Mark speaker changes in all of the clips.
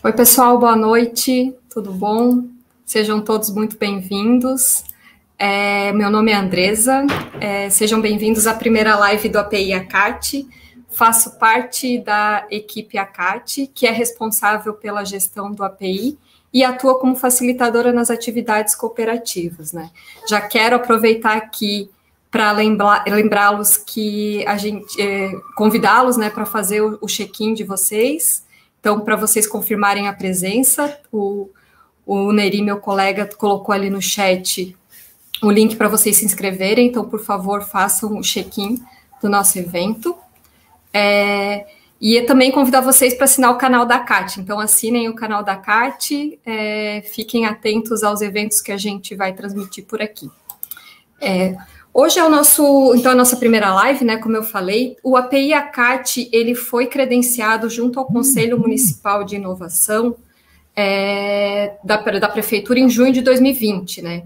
Speaker 1: Oi, pessoal, boa noite, tudo bom? Sejam todos muito bem-vindos. Meu nome é Andresa, sejam bem-vindos à primeira live do API ACAT. Faço parte da equipe ACAT, que é responsável pela gestão do API e atua como facilitadora nas atividades cooperativas, né? Já quero aproveitar aqui para lembrá-los que a gente convidá-los, né, para fazer o check-in de vocês. Então, para vocês confirmarem a presença, o Neri, meu colega, colocou ali no chat o link para vocês se inscreverem. Então, por favor, façam o check-in do nosso evento. E também convidar vocês para assinar o canal da CAT. Então, assinem o canal da CAT, fiquem atentos aos eventos que a gente vai transmitir por aqui. Hoje é a nossa primeira live, né, como eu falei. O API ACAT, ele foi credenciado junto ao Conselho Municipal de Inovação da Prefeitura em junho de 2020, né.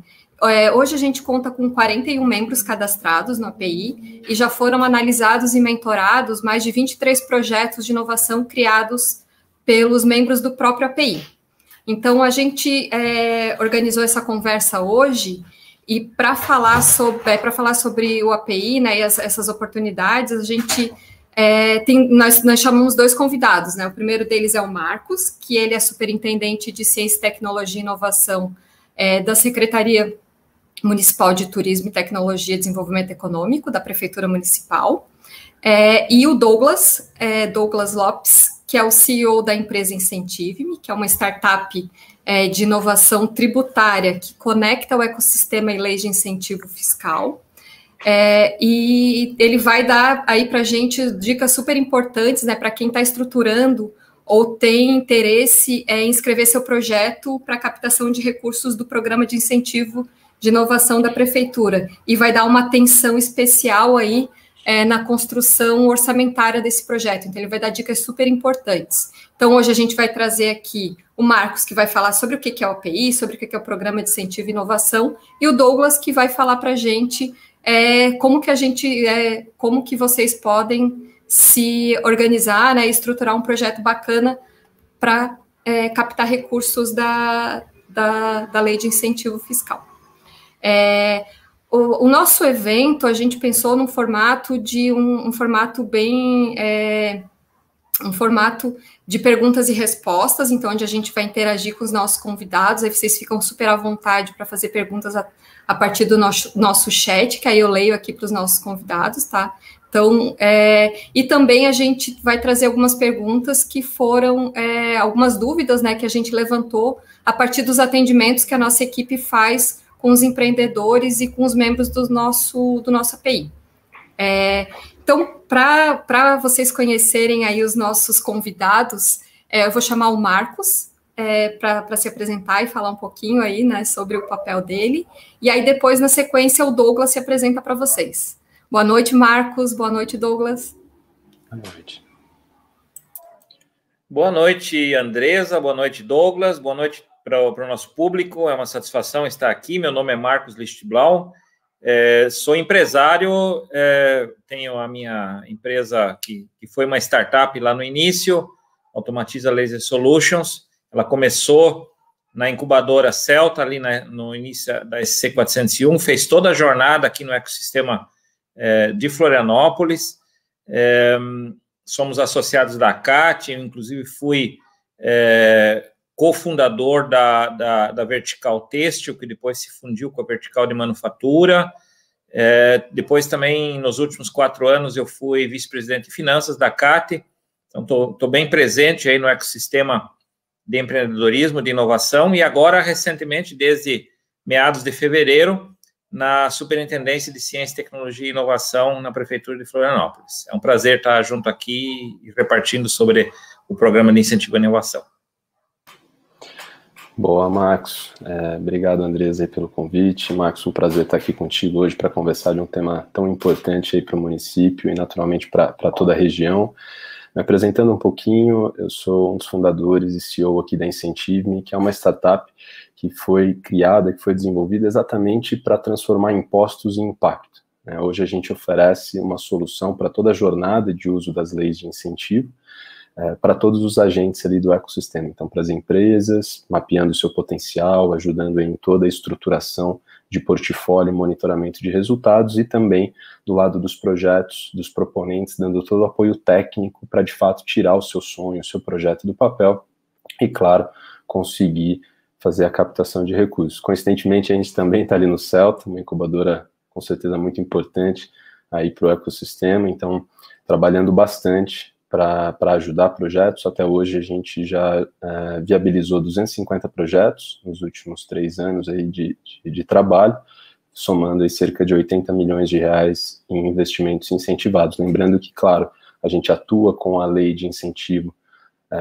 Speaker 1: Hoje a gente conta com 41 membros cadastrados no API e já foram analisados e mentorados mais de 23 projetos de inovação criados pelos membros do próprio API. Então, a gente organizou essa conversa hoje. E para falar sobre o API, né, e essas oportunidades, a gente nós chamamos dois convidados, né? O primeiro deles é o Marcos, que ele é superintendente de Ciência, Tecnologia e Inovação da Secretaria Municipal de Turismo e Tecnologia e Desenvolvimento Econômico, da Prefeitura Municipal, e o Douglas Lopes, que é o CEO da empresa Incentive-me, que é uma startup de inovação tributária que conecta o ecossistema e leis de incentivo fiscal. E ele vai dar aí para a gente dicas super importantes, né, para quem está estruturando ou tem interesse em inscrever seu projeto para captação de recursos do Programa de Incentivo de Inovação da Prefeitura. E vai dar uma atenção especial aí na construção orçamentária desse projeto. Então, ele vai dar dicas super importantes. Então, hoje a gente vai trazer aqui o Marcos, que vai falar sobre o que é o API, sobre o que é o Programa de Incentivo e Inovação, e o Douglas, que vai falar para a gente como que vocês podem se organizar, né, e estruturar um projeto bacana para captar recursos da Lei de Incentivo Fiscal. O nosso evento, a gente pensou num formato um formato bem... um formato de perguntas e respostas, então, onde a gente vai interagir com os nossos convidados, aí vocês ficam super à vontade para fazer perguntas a partir do nosso chat, que aí eu leio aqui para os nossos convidados, tá? Então, e também a gente vai trazer algumas perguntas que foram, algumas dúvidas, né, que a gente levantou a partir dos atendimentos que a nossa equipe faz com os empreendedores e com os membros do nosso API. Então, para vocês conhecerem aí os nossos convidados, eu vou chamar o Marcos para se apresentar e falar um pouquinho aí, né, sobre o papel dele. E aí, depois, na sequência, o Douglas se apresenta para vocês. Boa noite, Marcos. Boa noite, Douglas.
Speaker 2: Boa noite.
Speaker 3: Boa noite, Andresa. Boa noite, Douglas. Boa noite para o nosso público. É uma satisfação estar aqui. Meu nome é Marcos Lichtblau. Sou empresário, tenho a minha empresa que foi uma startup lá no início, Automatiza Laser Solutions. Ela começou na incubadora Celta, ali no início da SC401, fez toda a jornada aqui no ecossistema de Florianópolis. Somos associados da CAT, eu inclusive fui cofundador da Vertical Têxtil, que depois se fundiu com a Vertical de Manufatura. Depois também, nos últimos 4 anos, eu fui vice-presidente de finanças da CAT, então estou bem presente aí no ecossistema de empreendedorismo, de inovação, e agora, recentemente, desde meados de fevereiro, na Superintendência de Ciência, Tecnologia e Inovação na Prefeitura de Florianópolis. É um prazer estar junto aqui e repartindo sobre o Programa de Incentivo à Inovação.
Speaker 2: Boa, Marcos. Obrigado, Andresa, aí, pelo convite. Marcos, um prazer estar aqui contigo hoje para conversar de um tema tão importante para o município e, naturalmente, para toda a região. Me apresentando um pouquinho, eu sou um dos fundadores e CEO aqui da Incentive-me, que é uma startup que foi criada, que foi desenvolvida exatamente para transformar impostos em impacto. Hoje a gente oferece uma solução para toda a jornada de uso das leis de incentivo, para todos os agentes ali do ecossistema. Então, para as empresas, mapeando o seu potencial, ajudando em toda a estruturação de portfólio, monitoramento de resultados, e também do lado dos projetos, dos proponentes, dando todo o apoio técnico para, de fato, tirar o seu sonho, o seu projeto do papel e, claro, conseguir fazer a captação de recursos. Coincidentemente, a gente também está ali no Celta, uma incubadora com certeza muito importante aí para o ecossistema, então, trabalhando bastante para ajudar projetos. Até hoje a gente já viabilizou 250 projetos nos últimos 3 anos aí de trabalho, somando aí cerca de 80 milhões de reais em investimentos incentivados. Lembrando que, claro, a gente atua com a lei de incentivo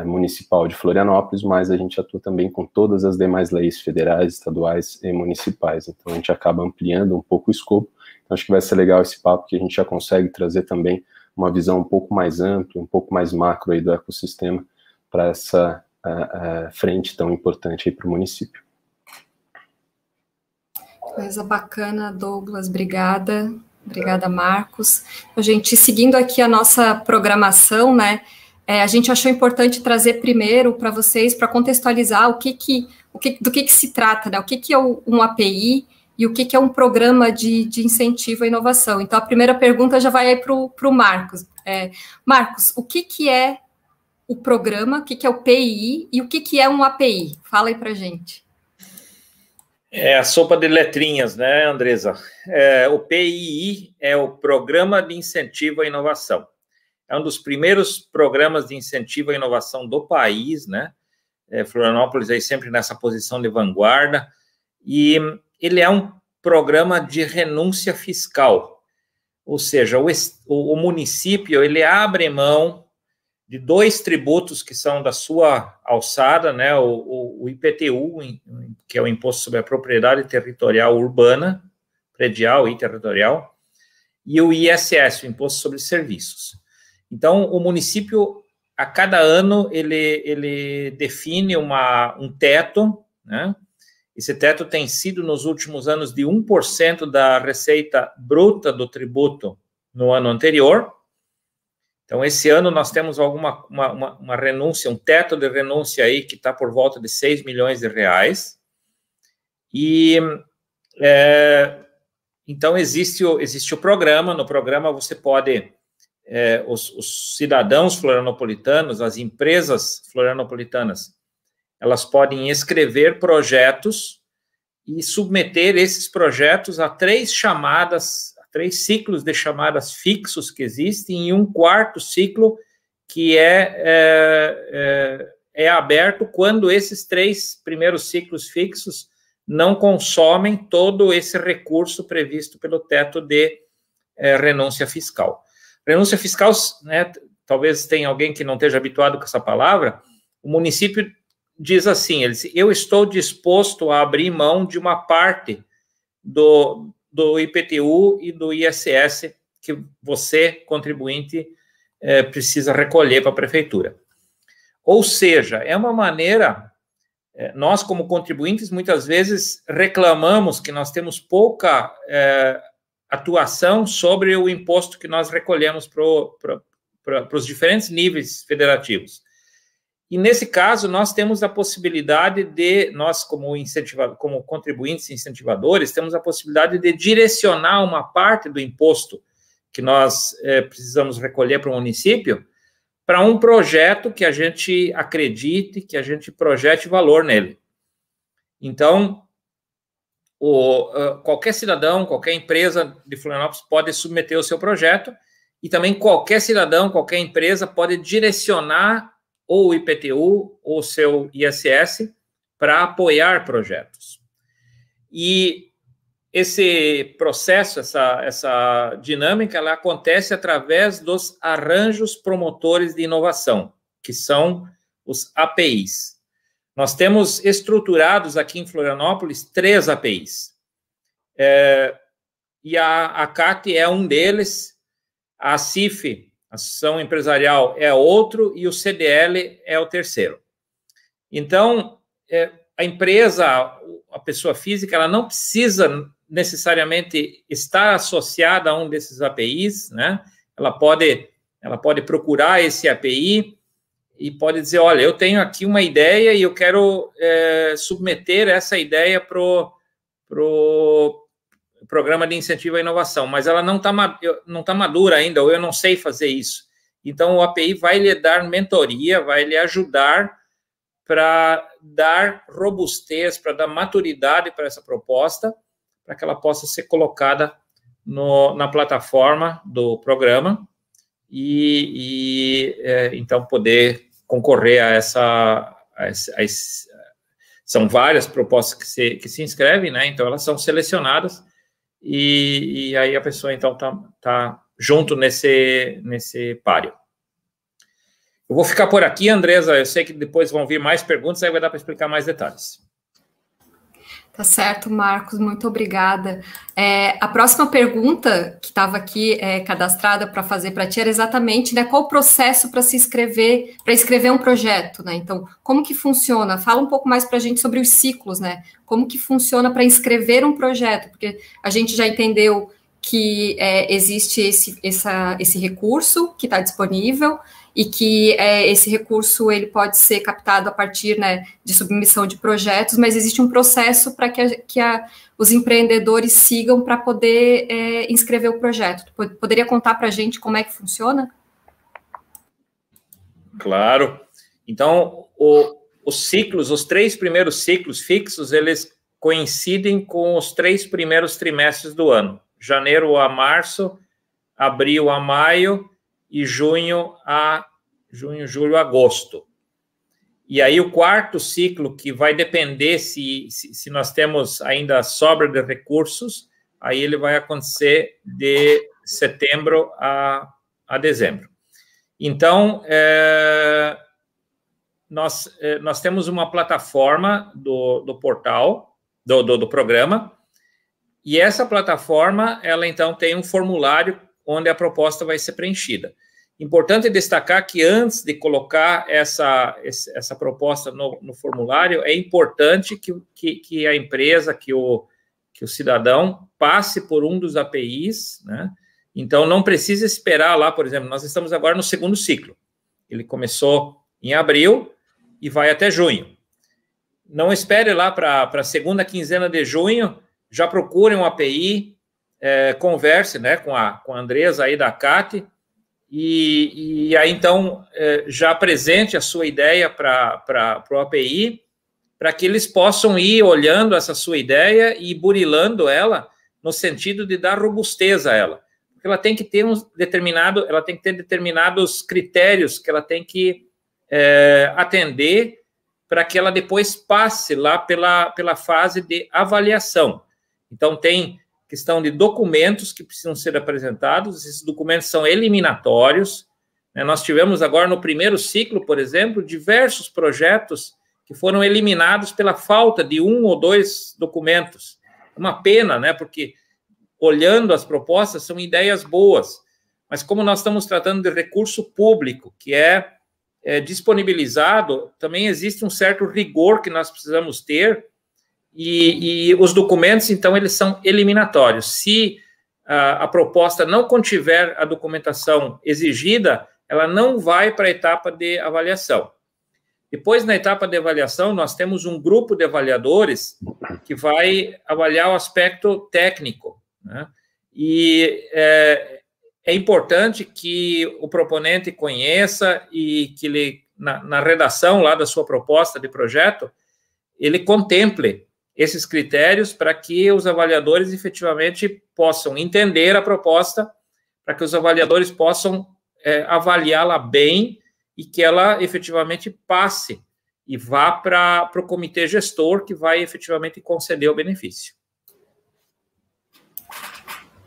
Speaker 2: municipal de Florianópolis, mas a gente atua também com todas as demais leis federais, estaduais e municipais. Então a gente acaba ampliando um pouco o escopo. Então, acho que vai ser legal esse papo, que a gente já consegue trazer também uma visão um pouco mais ampla, um pouco mais macro aí do ecossistema para essa frente tão importante aí para o município.
Speaker 1: Coisa bacana, Douglas, obrigada. Obrigada, Marcos. A gente, seguindo aqui a nossa programação, né, a gente achou importante trazer primeiro para vocês, para contextualizar do que se trata, né, o que é um API, e o que é um programa de incentivo à inovação. Então, a primeira pergunta já vai aí para o Marcos. Marcos, o que é o programa, o que é o PII e o que é um API? Fala aí para a gente.
Speaker 3: É a sopa de letrinhas, né, Andresa? O PII é o Programa de Incentivo à Inovação. É um dos primeiros programas de incentivo à inovação do país, né? Florianópolis aí sempre nessa posição de vanguarda, e ele é um programa de renúncia fiscal, ou seja, o município ele abre mão de 2 tributos que são da sua alçada, né, o IPTU, que é o Imposto sobre a Propriedade Territorial Urbana, Predial e Territorial, e o ISS, o Imposto sobre Serviços. Então, o município, a cada ano, ele define um teto, né? Esse teto tem sido, nos últimos anos, de 1% da receita bruta do tributo no ano anterior. Então, esse ano nós temos uma renúncia, um teto de renúncia aí que está por volta de 6 milhões de reais. E, então, existe o programa. No programa você pode, os cidadãos florianopolitanos, as empresas florianopolitanas, elas podem escrever projetos e submeter esses projetos a 3 ciclos de chamadas fixos que existem, e um 4º ciclo que é aberto quando esses 3 primeiros ciclos fixos não consomem todo esse recurso previsto pelo teto de renúncia fiscal. Renúncia fiscal, né, talvez tenha alguém que não esteja habituado com essa palavra. O município diz assim, eu estou disposto a abrir mão de uma parte do IPTU e do ISS que você, contribuinte, precisa recolher para a prefeitura. Ou seja, é uma maneira, nós como contribuintes muitas vezes reclamamos que nós temos pouca atuação sobre o imposto que nós recolhemos para os diferentes níveis federativos. E, nesse caso, nós temos a possibilidade de, nós como contribuintes e incentivadores, temos a possibilidade de direcionar uma parte do imposto que nós precisamos recolher para o município para um projeto que a gente acredite, que a gente projete valor nele. Então, qualquer cidadão, qualquer empresa de Florianópolis pode submeter o seu projeto, e também qualquer cidadão, qualquer empresa pode direcionar ou o IPTU ou o seu ISS para apoiar projetos. E esse processo, essa dinâmica, ela acontece através dos arranjos promotores de inovação, que são os APIs. Nós temos estruturados aqui em Florianópolis 3 APIs. E a CAT é um deles, a CIF, Associação Empresarial, é outro, e o CDL é o terceiro. Então, a empresa, a pessoa física, ela não precisa necessariamente estar associada a um desses APIs, né? Ela pode procurar esse API, e pode dizer, olha, eu tenho aqui uma ideia e eu quero submeter essa ideia para o programa de incentivo à inovação, mas ela não tá madura ainda, ou eu não sei fazer isso. Então, o API vai lhe dar mentoria, vai lhe ajudar para dar robustez, para dar maturidade para essa proposta, para que ela possa ser colocada na plataforma do programa então poder concorrer a são várias propostas que se inscrevem, né? Então elas são selecionadas e aí a pessoa então tá junto nesse páreo. Eu vou ficar por aqui, Andresa. Eu sei que depois vão vir mais perguntas, aí vai dar para explicar mais detalhes.
Speaker 1: Tá certo, Marcos, muito obrigada. A próxima pergunta que estava aqui cadastrada para fazer para ti era exatamente, né, qual o processo para escrever um projeto, né? Então, como que funciona? Fala um pouco mais para a gente sobre os ciclos, né? Como que funciona para inscrever um projeto? Porque a gente já entendeu que existe esse recurso que está disponível, e que esse recurso ele pode ser captado a partir, né, de submissão de projetos, mas existe um processo para que os empreendedores sigam para poder inscrever o projeto. Poderia contar para a gente como é que funciona?
Speaker 3: Claro. Então, os 3 primeiros ciclos fixos, eles coincidem com os 3 primeiros trimestres do ano. Janeiro a março, abril a maio, e junho, julho, agosto. E aí o 4º ciclo, que vai depender se nós temos ainda sobra de recursos, aí ele vai acontecer de setembro a dezembro. Então, nós temos uma plataforma do portal, do programa, e essa plataforma, ela então tem um formulário onde a proposta vai ser preenchida. Importante destacar que antes de colocar essa proposta no formulário, é importante que a empresa, que o cidadão passe por um dos APIs, né? Então, não precisa esperar lá, por exemplo, nós estamos agora no 2º ciclo. Ele começou em abril e vai até junho. Não espere lá para a 2ª quinzena de junho, já procure um API, converse, né, com a Andresa aí da CAT, e aí, então, já apresente a sua ideia para o API, para que eles possam ir olhando essa sua ideia e burilando ela no sentido de dar robustez a ela. Porque ela tem que ter determinados critérios que ela tem que atender para que ela depois passe lá pela fase de avaliação. Então, tem questão de documentos que precisam ser apresentados, esses documentos são eliminatórios, né? Nós tivemos agora no 1º ciclo, por exemplo, diversos projetos que foram eliminados pela falta de 1 ou 2 documentos. Uma pena, né? Porque olhando as propostas, são ideias boas, mas como nós estamos tratando de recurso público, que é disponibilizado, também existe um certo rigor que nós precisamos ter. E os documentos, então, eles são eliminatórios. Se a proposta não contiver a documentação exigida, ela não vai para a etapa de avaliação. Depois, na etapa de avaliação, nós temos um grupo de avaliadores que vai avaliar o aspecto técnico, né? E é importante que o proponente conheça e que ele, na redação lá da sua proposta de projeto, ele contemple esses critérios para que os avaliadores efetivamente possam entender a proposta, para que os avaliadores possam avaliá-la bem e que ela efetivamente passe e vá para o comitê gestor que vai efetivamente conceder o benefício.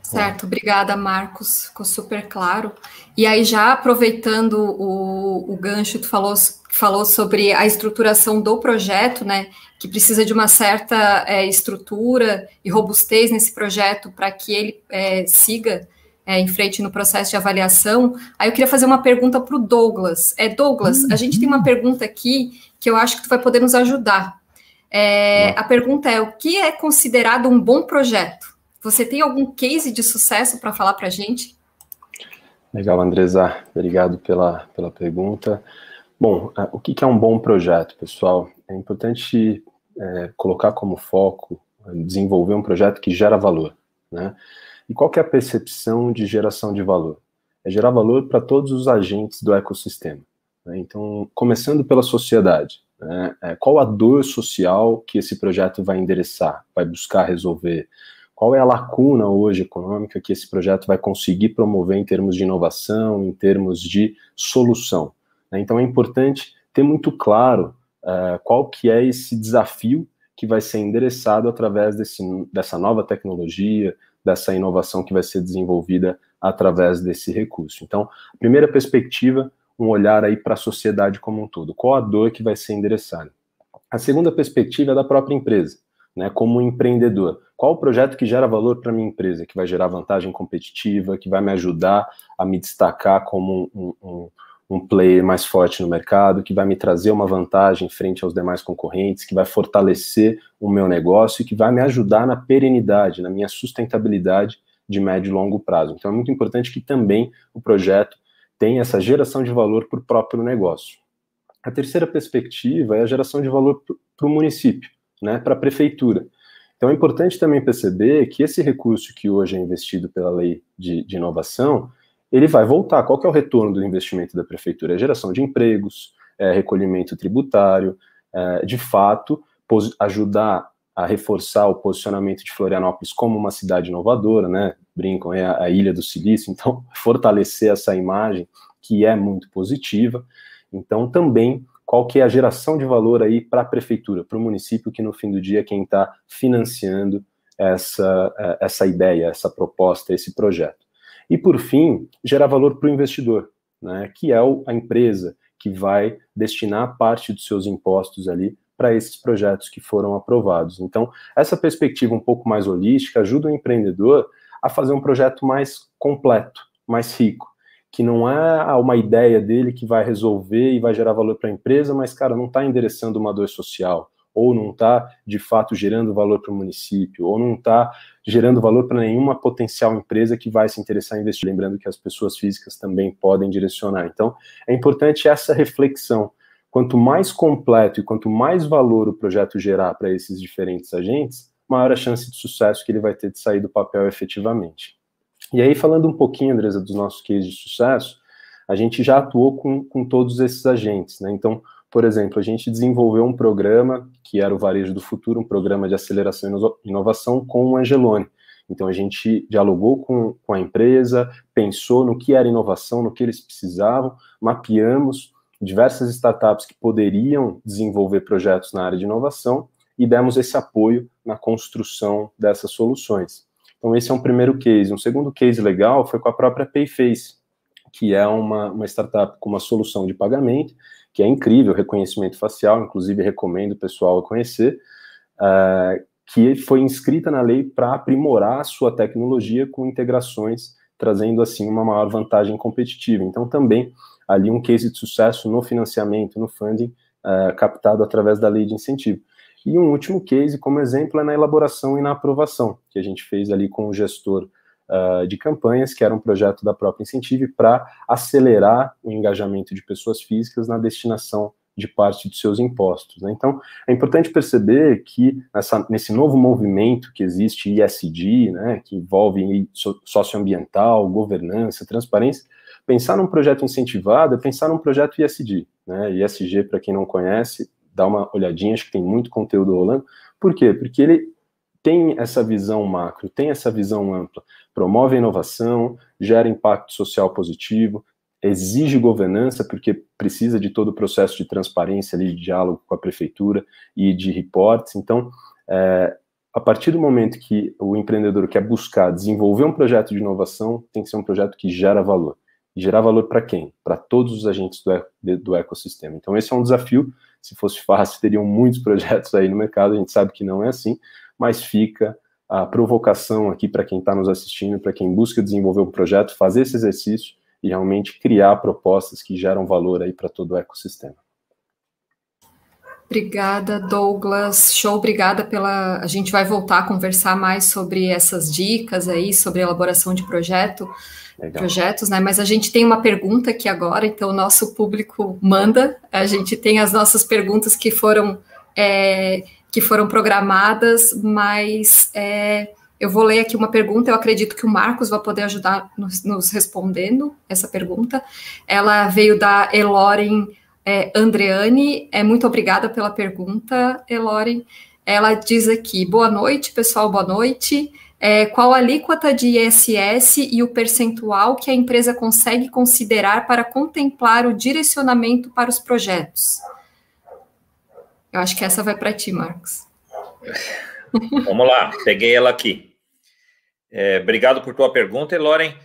Speaker 1: Certo, obrigada, Marcos, ficou super claro. E aí, já aproveitando o gancho, tu falou sobre a estruturação do projeto, né, que precisa de uma certa estrutura e robustez nesse projeto para que ele siga em frente no processo de avaliação. Aí eu queria fazer uma pergunta para o Douglas. Douglas, a gente tem uma pergunta aqui que eu acho que tu vai poder nos ajudar. A pergunta é: o que é considerado um bom projeto? Você tem algum case de sucesso para falar para a gente?
Speaker 2: Legal, Andresa. Obrigado pela pergunta. Bom, o que é um bom projeto, pessoal? É importante colocar como foco desenvolver um projeto que gera valor, né? E qual que é a percepção de geração de valor? É gerar valor para todos os agentes do ecossistema, né? Então, começando pela sociedade, né? Qual a dor social que esse projeto vai endereçar, vai buscar resolver? Qual é a lacuna hoje econômica que esse projeto vai conseguir promover em termos de inovação, em termos de solução? Então é importante ter muito claro qual que é esse desafio que vai ser endereçado através dessa nova tecnologia, dessa inovação que vai ser desenvolvida através desse recurso. Então, a primeira perspectiva, um olhar aí para a sociedade como um todo. Qual a dor que vai ser endereçada? A segunda perspectiva é da própria empresa, né, como empreendedor. Qual o projeto que gera valor para a minha empresa, que vai gerar vantagem competitiva, que vai me ajudar a me destacar como um player mais forte no mercado, que vai me trazer uma vantagem frente aos demais concorrentes, que vai fortalecer o meu negócio e que vai me ajudar na perenidade, na minha sustentabilidade de médio e longo prazo. Então é muito importante que também o projeto tenha essa geração de valor para o próprio negócio. A terceira perspectiva é a geração de valor para o município, né, para a prefeitura. Então é importante também perceber que esse recurso que hoje é investido pela lei de inovação, ele vai voltar. Qual que é o retorno do investimento da prefeitura? É geração de empregos, recolhimento tributário, de fato, ajudar a reforçar o posicionamento de Florianópolis como uma cidade inovadora, né? Brincam, é a Ilha do Silício, então fortalecer essa imagem que é muito positiva. Então também, qual que é a geração de valor aí para a prefeitura, para o município, que no fim do dia é quem está financiando essa ideia, essa proposta, esse projeto. E, por fim, gerar valor para o investidor, né, que é a empresa que vai destinar parte dos seus impostos ali para esses projetos que foram aprovados. Então, essa perspectiva um pouco mais holística ajuda o empreendedor a fazer um projeto mais completo, mais rico, que não é uma ideia dele que vai resolver e vai gerar valor para a empresa, mas, cara, não está endereçando uma dor social, ou não está, de fato, gerando valor para o município, ou não está gerando valor para nenhuma potencial empresa que vai se interessar em investir. Lembrando que as pessoas físicas também podem direcionar. Então, é importante essa reflexão. Quanto mais completo e quanto mais valor o projeto gerar para esses diferentes agentes, maior a chance de sucesso que ele vai ter de sair do papel efetivamente. E aí, falando um pouquinho, Andresa, dos nossos cases de sucesso, a gente já atuou com todos esses agentes, né? Então, por exemplo, a gente desenvolveu um programa que era o Varejo do Futuro, um programa de aceleração e inovação com o Angeloni. Então, a gente dialogou com a empresa, pensou no que era inovação, no que eles precisavam, mapeamos diversas startups que poderiam desenvolver projetos na área de inovação e demos esse apoio na construção dessas soluções. Então, esse é um primeiro case. Um segundo case legal foi com a própria Payface, que é uma startup com uma solução de pagamento, que é incrível, reconhecimento facial, inclusive recomendo o pessoal a conhecer, que foi inscrita na lei para aprimorar a sua tecnologia com integrações, trazendo assim uma maior vantagem competitiva. Então também ali um case de sucesso no financiamento, no funding, captado através da lei de incentivo. E um último case, como exemplo, é na elaboração e na aprovação, que a gente fez ali com o gestor de campanhas, que era um projeto da própria Incentive para acelerar o engajamento de pessoas físicas na destinação de parte dos seus impostos, né? Então, é importante perceber que nesse novo movimento que existe ESG, né, que envolve socioambiental, governança, transparência, pensar num projeto incentivado é pensar num projeto ESG, né? ESG, para quem não conhece, dá uma olhadinha, acho que tem muito conteúdo rolando. Por quê? Porque ele tem essa visão macro, tem essa visão ampla, promove a inovação, gera impacto social positivo, exige governança, porque precisa de todo o processo de transparência ali, de diálogo com a prefeitura e de reportes. Então, a partir do momento que o empreendedor quer buscar desenvolver um projeto de inovação, tem que ser um projeto que gera valor. E gerar valor para quem? Para todos os agentes do ecossistema. Então, esse é um desafio. Se fosse fácil, teriam muitos projetos aí no mercado, a gente sabe que não é assim, mas fica a provocação aqui para quem está nos assistindo, para quem busca desenvolver um projeto, fazer esse exercício e realmente criar propostas que geram valor aí para todo o ecossistema.
Speaker 1: Obrigada, Douglas. Show, obrigada pela... A gente vai voltar a conversar mais sobre essas dicas aí, sobre elaboração de projetos, né? Mas a gente tem uma pergunta aqui agora, então o nosso público manda. A gente tem as nossas perguntas que foram programadas, mas eu vou ler aqui uma pergunta, eu acredito que o Marcos vai poder ajudar nos respondendo essa pergunta. Ela veio da Eloren Andreani, muito obrigada pela pergunta, Eloren. Ela diz aqui, boa noite, pessoal, boa noite. Qual a alíquota de ISS e o percentual que a empresa consegue considerar para contemplar o direcionamento para os projetos? Eu acho que essa vai para ti, Marcos.
Speaker 3: Vamos lá, peguei ela aqui. Obrigado por tua pergunta, Eloren.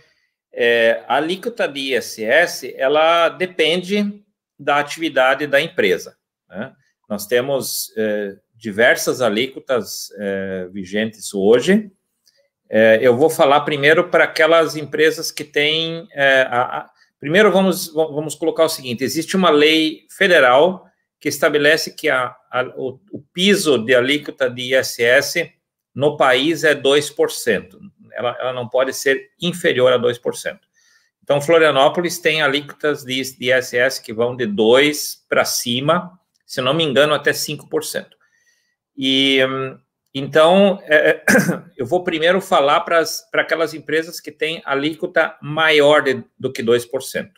Speaker 3: A alíquota de ISS, ela depende da atividade da empresa, né? Nós temos diversas alíquotas vigentes hoje. Eu vou falar primeiro para aquelas empresas que têm... primeiro, vamos colocar o seguinte, existe uma lei federal que estabelece que o piso de alíquota de ISS no país é 2%. Ela não pode ser inferior a 2%. Então, Florianópolis tem alíquotas de ISS que vão de 2% para cima, se não me engano, até 5%. Então, eu vou primeiro falar para aquelas empresas que têm alíquota maior do que 2%.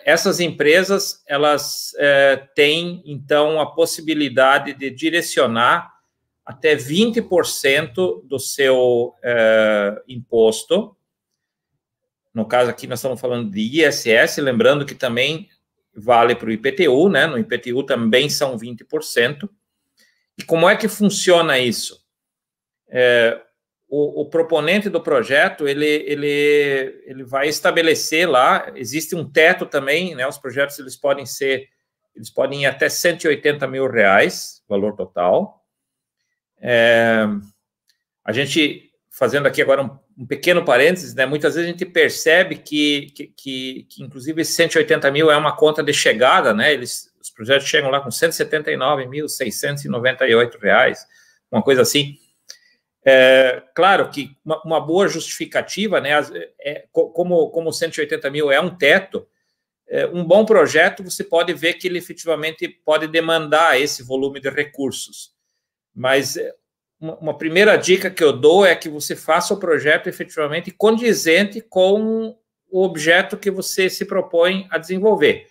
Speaker 3: Essas empresas, elas têm, então, a possibilidade de direcionar até 20% do seu imposto. No caso aqui, nós estamos falando de ISS, lembrando que também vale para o IPTU, né? No IPTU também são 20%. E como é que funciona isso? O proponente do projeto, ele vai estabelecer lá, existe um teto também, né? Os projetos, eles podem ir até R$180 mil, valor total. A gente, fazendo aqui agora um pequeno parênteses, né? Muitas vezes a gente percebe que inclusive, esse 180 mil é uma conta de chegada, né? Os projetos chegam lá com R$179.698, uma coisa assim. Claro que uma boa justificativa, né? Como 180 mil é um teto, um bom projeto, você pode ver que ele efetivamente pode demandar esse volume de recursos. Mas uma primeira dica que eu dou é que você faça o projeto efetivamente condizente com o objeto que você se propõe a desenvolver.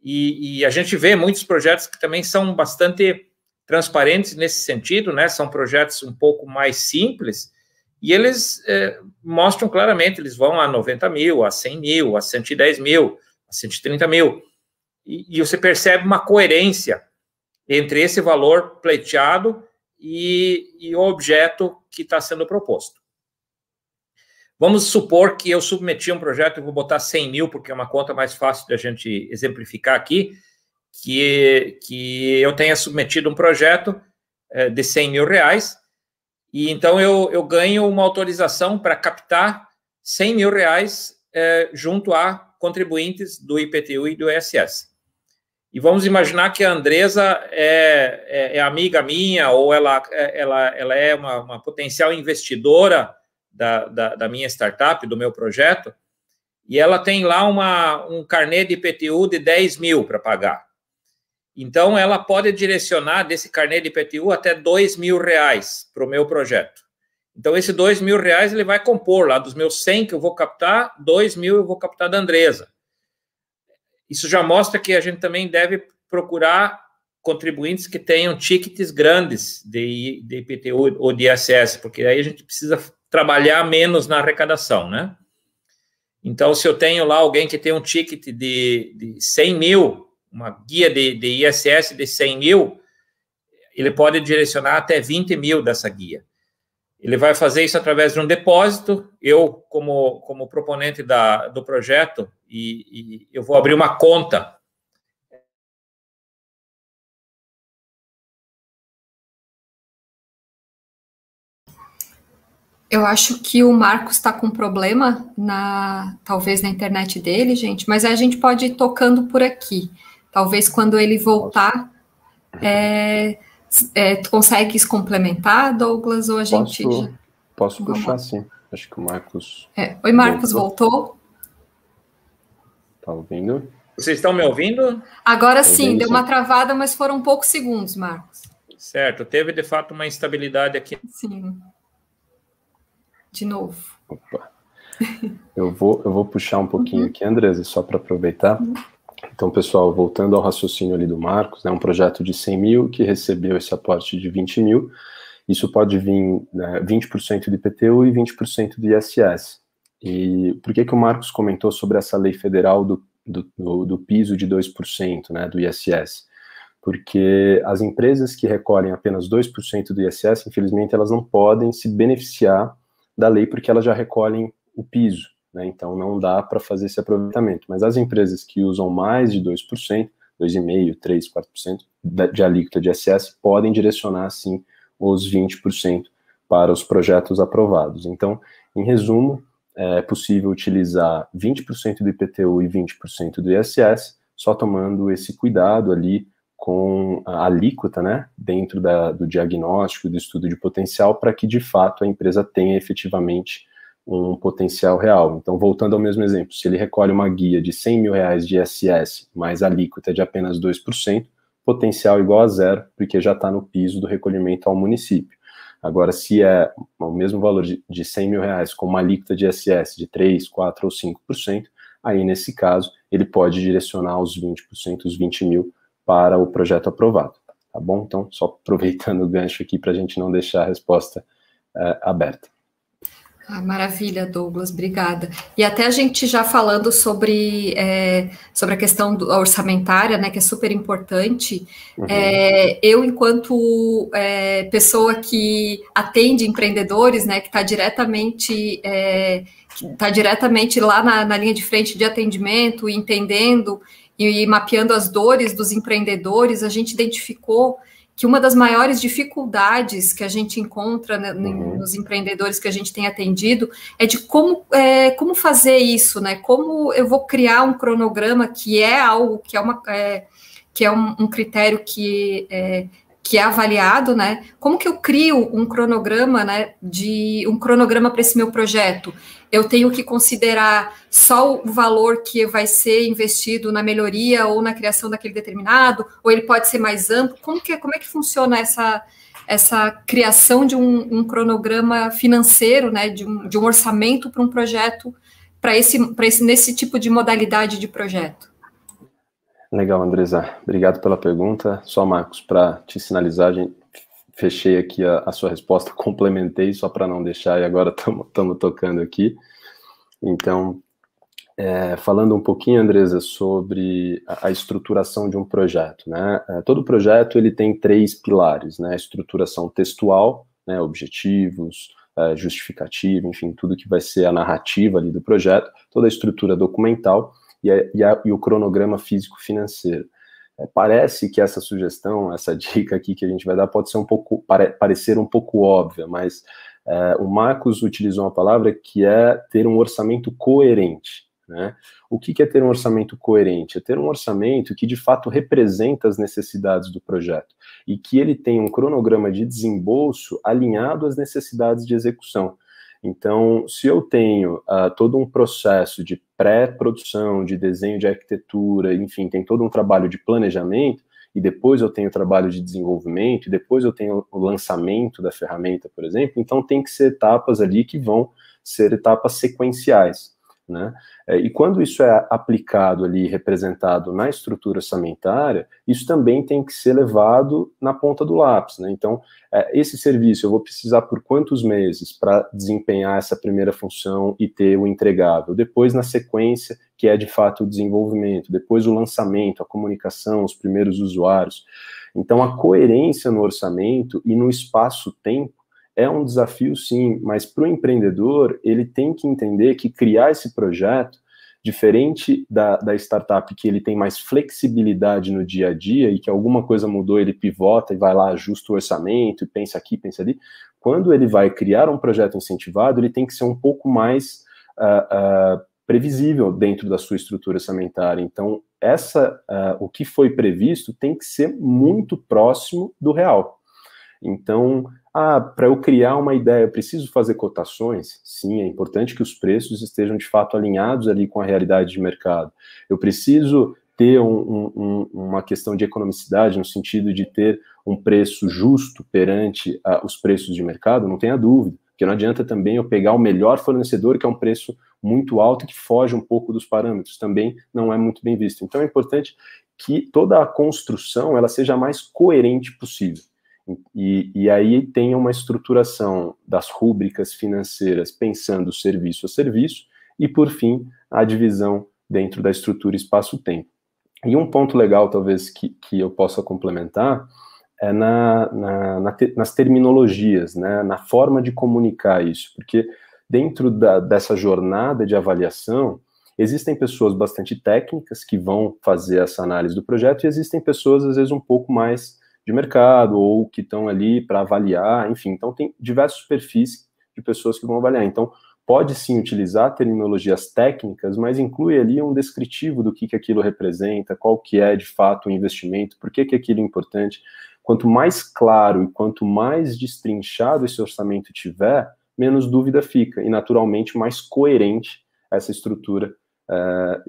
Speaker 3: E a gente vê muitos projetos que também são bastante transparentes nesse sentido, né? São projetos um pouco mais simples, e eles mostram claramente, eles vão a 90 mil, a 100 mil, a 110 mil, a 130 mil, e você percebe uma coerência entre esse valor pleiteado e o objeto que está sendo proposto. Vamos supor que eu submeti um projeto, eu vou botar 100 mil, porque é uma conta mais fácil de a gente exemplificar aqui, que eu tenha submetido um projeto de 100 mil reais, e então eu ganho uma autorização para captar 100 mil reais junto a contribuintes do IPTU e do ISS. E vamos imaginar que a Andresa é amiga minha, ou ela é uma potencial investidora da minha startup, do meu projeto, e ela tem lá um carnê de IPTU de 10 mil para pagar. Então, ela pode direcionar desse carnê de IPTU até 2 mil reais para o meu projeto. Então, esse 2 mil reais ele vai compor lá dos meus 100 que eu vou captar, 2 mil eu vou captar da Andresa. Isso já mostra que a gente também deve procurar contribuintes que tenham tickets grandes de IPTU ou de ISS, porque aí a gente precisa trabalhar menos na arrecadação, né? Então, se eu tenho lá alguém que tem um ticket de 100 mil, uma guia de ISS de 100 mil, ele pode direcionar até 20 mil dessa guia. Ele vai fazer isso através de um depósito, eu, como proponente do projeto, e eu vou abrir uma conta.
Speaker 1: Eu acho que o Marcos está com problema, talvez na internet dele, gente, mas a gente pode ir tocando por aqui. Talvez quando ele voltar, Tu consegues complementar, Douglas, ou a gente...
Speaker 2: Posso puxar, sim. Acho que o Marcos...
Speaker 1: Oi, Marcos, voltou?
Speaker 2: Tá ouvindo?
Speaker 3: Vocês estão me ouvindo?
Speaker 1: Agora sim, deu uma travada, mas foram poucos segundos, Marcos.
Speaker 3: Certo, teve de fato uma instabilidade aqui.
Speaker 1: Sim. De novo.
Speaker 2: Opa. Eu vou puxar um pouquinho aqui, Andresa, só para aproveitar. Então, pessoal, voltando ao raciocínio ali do Marcos, né, um projeto de 100 mil que recebeu esse aporte de 20 mil, isso pode vir 20% de IPTU e 20% de ISS. E por que o Marcos comentou sobre essa lei federal do piso de 2%, né, do ISS? Porque as empresas que recolhem apenas 2% do ISS, infelizmente, elas não podem se beneficiar da lei porque elas já recolhem o piso, né? Então não dá para fazer esse aproveitamento. Mas as empresas que usam mais de 2%, 2,5%, 3%, 4% de alíquota de ISS, podem direcionar, sim, os 20% para os projetos aprovados. Então, em resumo, é possível utilizar 20% do IPTU e 20% do ISS, só tomando esse cuidado ali com a alíquota, né, dentro do diagnóstico, do estudo de potencial, para que, de fato, a empresa tenha efetivamente um potencial real. Então, voltando ao mesmo exemplo, se ele recolhe uma guia de 100 mil reais de ISS, mais alíquota de apenas 2%, potencial igual a zero, porque já está no piso do recolhimento ao município. Agora, se é o mesmo valor de 100 mil reais com uma alíquota de ISS de 3%, 4% ou 5%, aí, nesse caso, ele pode direcionar os 20%, os 20 mil, para o projeto aprovado, tá bom? Então, só aproveitando o gancho aqui para a gente não deixar a resposta aberta.
Speaker 1: Maravilha, Douglas, obrigada. E até a gente já falando sobre a questão orçamentária, né, que é super importante, eu, enquanto pessoa que atende empreendedores, né, que está diretamente lá na linha de frente de atendimento, entendendo e mapeando as dores dos empreendedores, a gente identificou que uma das maiores dificuldades que a gente encontra, né, nos empreendedores que a gente tem atendido é de como fazer isso, né? Como eu vou criar um cronograma que é algo que é um critério que é avaliado, né? Como que eu crio um cronograma, né? Um cronograma para esse meu projeto? Eu tenho que considerar só o valor que vai ser investido na melhoria ou na criação daquele determinado, ou ele pode ser mais amplo? Como é que funciona essa criação de um cronograma financeiro, né, de um orçamento para um projeto, nesse tipo de modalidade de projeto?
Speaker 2: Legal, Andresa. Obrigado pela pergunta. Só, Marcos, para te sinalizar, fechei aqui a sua resposta, complementei só para não deixar, e agora estamos tocando aqui. Então, falando um pouquinho, Andresa, sobre a estruturação de um projeto, né? Todo projeto ele tem 3 pilares, né? A estruturação textual, né? Objetivos, justificativa, enfim, tudo que vai ser a narrativa ali do projeto, toda a estrutura documental e o cronograma físico-financeiro. Parece que essa sugestão, essa dica aqui que a gente vai dar pode ser parecer um pouco óbvia, mas o Marcos utilizou uma palavra que é ter um orçamento coerente, né? O que é ter um orçamento coerente? É ter um orçamento que de fato representa as necessidades do projeto e que ele tem um cronograma de desembolso alinhado às necessidades de execução. Então, se eu tenho todo um processo de pré-produção, de desenho de arquitetura, enfim, tem todo um trabalho de planejamento, e depois eu tenho o trabalho de desenvolvimento, e depois eu tenho o lançamento da ferramenta, por exemplo, então tem que ser etapas ali que vão ser etapas sequenciais, né? E quando isso é aplicado ali, representado na estrutura orçamentária, isso também tem que ser levado na ponta do lápis, né? Então, esse serviço eu vou precisar por quantos meses para desempenhar essa primeira função e ter o entregável? Depois, na sequência, que é de fato o desenvolvimento, depois o lançamento, a comunicação, os primeiros usuários. Então, a coerência no orçamento e no espaço-tempo é um desafio, sim, mas para o empreendedor, ele tem que entender que criar esse projeto, diferente da startup, que ele tem mais flexibilidade no dia a dia e que alguma coisa mudou, ele pivota e vai lá, ajusta o orçamento e pensa aqui, pensa ali. Quando ele vai criar um projeto incentivado, ele tem que ser um pouco mais previsível dentro da sua estrutura orçamentária. Então, o que foi previsto tem que ser muito próximo do real. Então, para eu criar uma ideia, eu preciso fazer cotações? Sim, é importante que os preços estejam de fato alinhados ali com a realidade de mercado. Eu preciso ter uma questão de economicidade, no sentido de ter um preço justo perante os preços de mercado, não tenha dúvida, porque não adianta também eu pegar o melhor fornecedor, que é um preço muito alto, que foge um pouco dos parâmetros, também não é muito bem visto. Então é importante que toda a construção ela seja a mais coerente possível. E aí tem uma estruturação das rúbricas financeiras, pensando serviço a serviço, e por fim, a divisão dentro da estrutura espaço-tempo. E um ponto legal, talvez, que eu possa complementar, é nas terminologias, né, na forma de comunicar isso, porque dentro dessa jornada de avaliação, existem pessoas bastante técnicas que vão fazer essa análise do projeto, e existem pessoas, às vezes, um pouco mais de mercado, ou que estão ali para avaliar, enfim, então tem diversos perfis de pessoas que vão avaliar. Então, pode sim utilizar terminologias técnicas, mas inclui ali um descritivo do que aquilo representa, qual que é de fato o investimento, por que aquilo é importante. Quanto mais claro e quanto mais destrinchado esse orçamento tiver, menos dúvida fica, e naturalmente mais coerente essa estrutura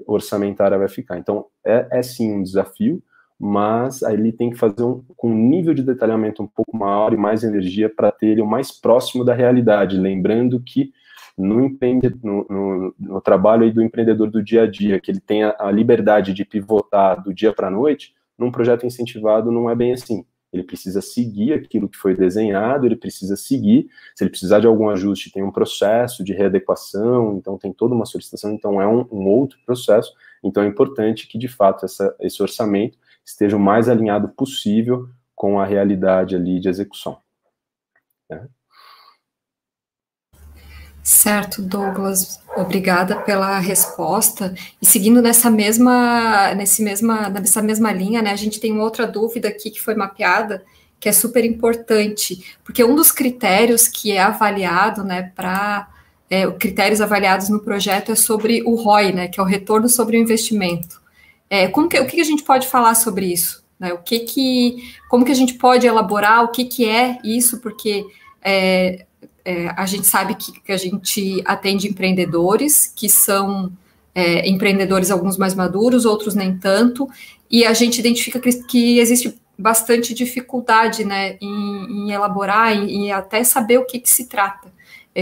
Speaker 2: orçamentária vai ficar. Então, é sim um desafio, mas aí ele tem que fazer com um nível de detalhamento um pouco maior e mais energia para ter ele o mais próximo da realidade, lembrando que no trabalho aí do empreendedor do dia a dia, que ele tem a liberdade de pivotar do dia para a noite, num projeto incentivado não é bem assim. Ele precisa seguir aquilo que foi desenhado, ele precisa seguir, se ele precisar de algum ajuste, tem um processo de readequação, então tem toda uma solicitação, então é um outro processo, então é importante que, de fato, esse orçamento esteja o mais alinhado possível com a realidade ali de execução. Né?
Speaker 1: Certo, Douglas, obrigada pela resposta. E seguindo nessa mesma linha, né, a gente tem uma outra dúvida aqui que foi mapeada, que é super importante, porque um dos critérios que é avaliado, né, critérios avaliados no projeto é sobre o ROI, né, que é o retorno sobre o investimento. O que a gente pode falar sobre isso? Né? Como que a gente pode elaborar o que é isso? Porque a gente sabe que a gente atende empreendedores, que são empreendedores alguns mais maduros, outros nem tanto, e a gente identifica que existe bastante dificuldade, né, em elaborar e até saber o que se trata.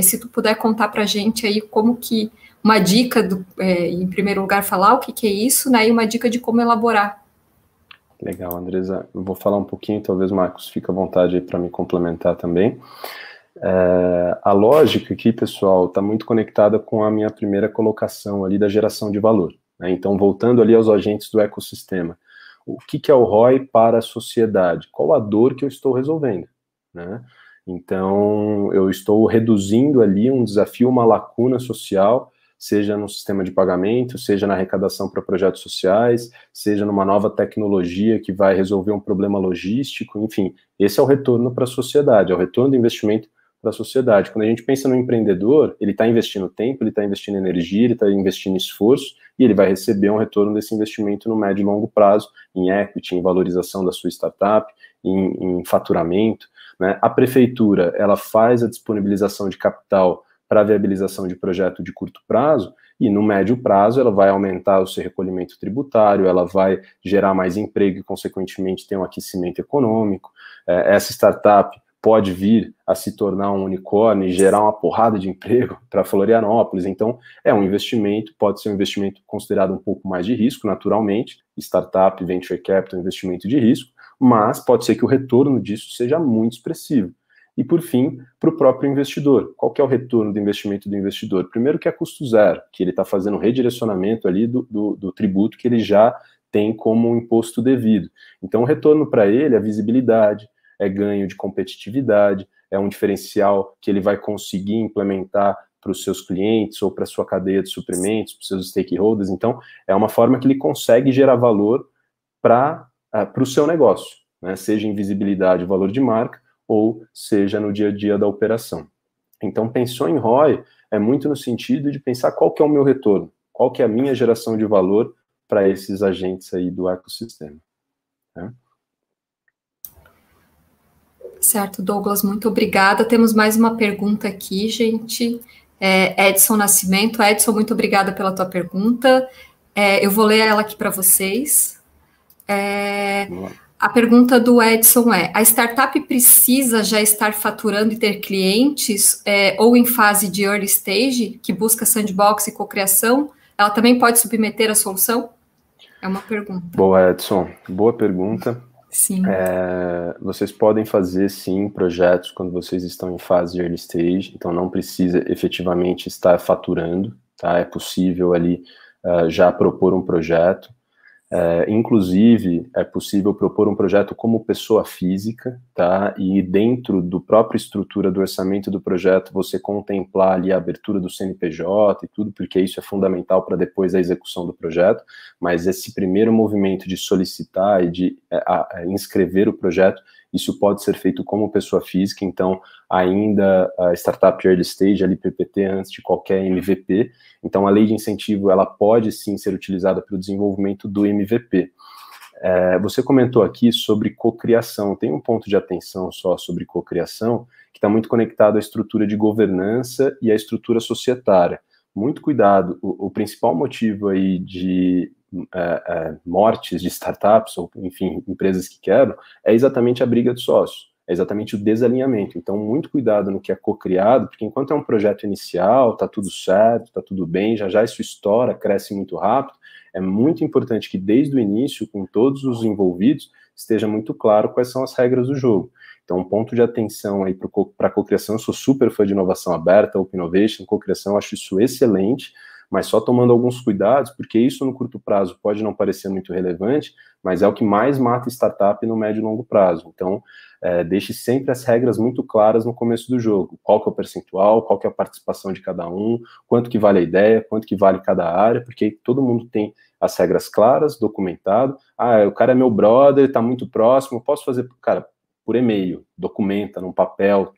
Speaker 1: Se tu puder contar para a gente aí como que uma dica, em primeiro lugar, falar o que é isso, né, e uma dica de como elaborar.
Speaker 2: Legal, Andresa. Eu vou falar um pouquinho, talvez, Marcos, fica à vontade aí para me complementar também. A lógica aqui, pessoal, está muito conectada com a minha primeira colocação ali da geração de valor. Né? Então, voltando ali aos agentes do ecossistema. O que é o ROI para a sociedade? Qual a dor que eu estou resolvendo? Né? Então, eu estou reduzindo ali um desafio, uma lacuna social, seja no sistema de pagamento, seja na arrecadação para projetos sociais, seja numa nova tecnologia que vai resolver um problema logístico, enfim, esse é o retorno para a sociedade, é o retorno do investimento para a sociedade. Quando a gente pensa no empreendedor, ele está investindo tempo, ele está investindo energia, ele está investindo esforço, e ele vai receber um retorno desse investimento no médio e longo prazo, em equity, em valorização da sua startup, em faturamento. Né? A prefeitura, ela faz a disponibilização de capital para a viabilização de projeto de curto prazo, e no médio prazo ela vai aumentar o seu recolhimento tributário, ela vai gerar mais emprego e, consequentemente, ter um aquecimento econômico. Essa startup pode vir a se tornar um unicórnio e gerar uma porrada de emprego para Florianópolis. Então, é um investimento, pode ser um investimento considerado um pouco mais de risco, naturalmente, startup, venture capital, investimento de risco, mas pode ser que o retorno disso seja muito expressivo. E, por fim, para o próprio investidor. Qual que é o retorno do investimento do investidor? Primeiro que é custo zero, que ele está fazendo um redirecionamento ali do tributo que ele já tem como um imposto devido. Então, o retorno para ele é visibilidade, é ganho de competitividade, é um diferencial que ele vai conseguir implementar para os seus clientes ou para a sua cadeia de suprimentos, para os seus stakeholders. Então, é uma forma que ele consegue gerar valor para o seu negócio, né? Seja em visibilidade, valor de marca, ou seja no dia a dia da operação. Então, pensou em ROI, é muito no sentido de pensar qual que é o meu retorno, qual que é a minha geração de valor para esses agentes aí do ecossistema. Né?
Speaker 1: Certo, Douglas, muito obrigada. Temos mais uma pergunta aqui, gente. Edson Nascimento. Edson, muito obrigada pela tua pergunta. Eu vou ler ela aqui para vocês. A pergunta do Edson a startup precisa já estar faturando e ter clientes, ou em fase de early stage, que busca sandbox e cocriação, ela também pode submeter a solução? É uma pergunta.
Speaker 2: Boa, Edson. Boa pergunta.
Speaker 1: Sim.
Speaker 2: Vocês podem fazer, sim, projetos quando vocês estão em fase de early stage, então não precisa efetivamente estar faturando, tá? É possível ali já propor um projeto. Inclusive, é possível propor um projeto como pessoa física, tá? E dentro do própria estrutura do orçamento do projeto, você contemplar ali a abertura do CNPJ e tudo, porque isso é fundamental para depois a execução do projeto, mas esse primeiro movimento de solicitar e de inscrever o projeto, isso pode ser feito como pessoa física, então ainda a Startup Early Stage, ali PPT, antes de qualquer MVP, então a lei de incentivo, ela pode sim ser utilizada para o desenvolvimento do MVP. Você comentou aqui sobre cocriação, tem um ponto de atenção só sobre cocriação, que está muito conectado à estrutura de governança e à estrutura societária. Muito cuidado, o principal motivo aí de mortes de startups, ou enfim, empresas que quebram, é exatamente a briga de sócios, é exatamente o desalinhamento. Então, muito cuidado no que é cocriado, porque enquanto é um projeto inicial, tá tudo certo, tá tudo bem, já isso estoura, cresce muito rápido, é muito importante que desde o início, com todos os envolvidos, esteja muito claro quais são as regras do jogo. Então, um ponto de atenção aí para a cocriação, eu sou super fã de inovação aberta, Open Innovation, cocriação, eu acho isso excelente, mas só tomando alguns cuidados, porque isso no curto prazo pode não parecer muito relevante, mas é o que mais mata startup no médio e longo prazo. Então, deixe sempre as regras muito claras no começo do jogo. Qual que é o percentual, qual que é a participação de cada um, quanto que vale a ideia, quanto que vale cada área, porque aí todo mundo tem as regras claras, documentado. O cara é meu brother, está muito próximo, eu posso fazer, cara, por e-mail, documenta num papel,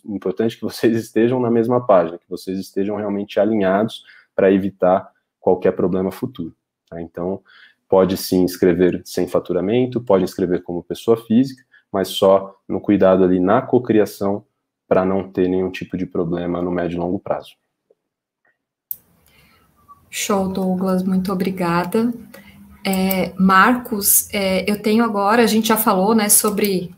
Speaker 2: importante que vocês estejam na mesma página, que vocês estejam realmente alinhados para evitar qualquer problema futuro. Tá? Então, pode sim inscrever sem faturamento, pode inscrever como pessoa física, mas só no cuidado ali na cocriação para não ter nenhum tipo de problema no médio e longo prazo.
Speaker 1: Show, Douglas, muito obrigada. Marcos, eu tenho agora, a gente já falou, né, sobre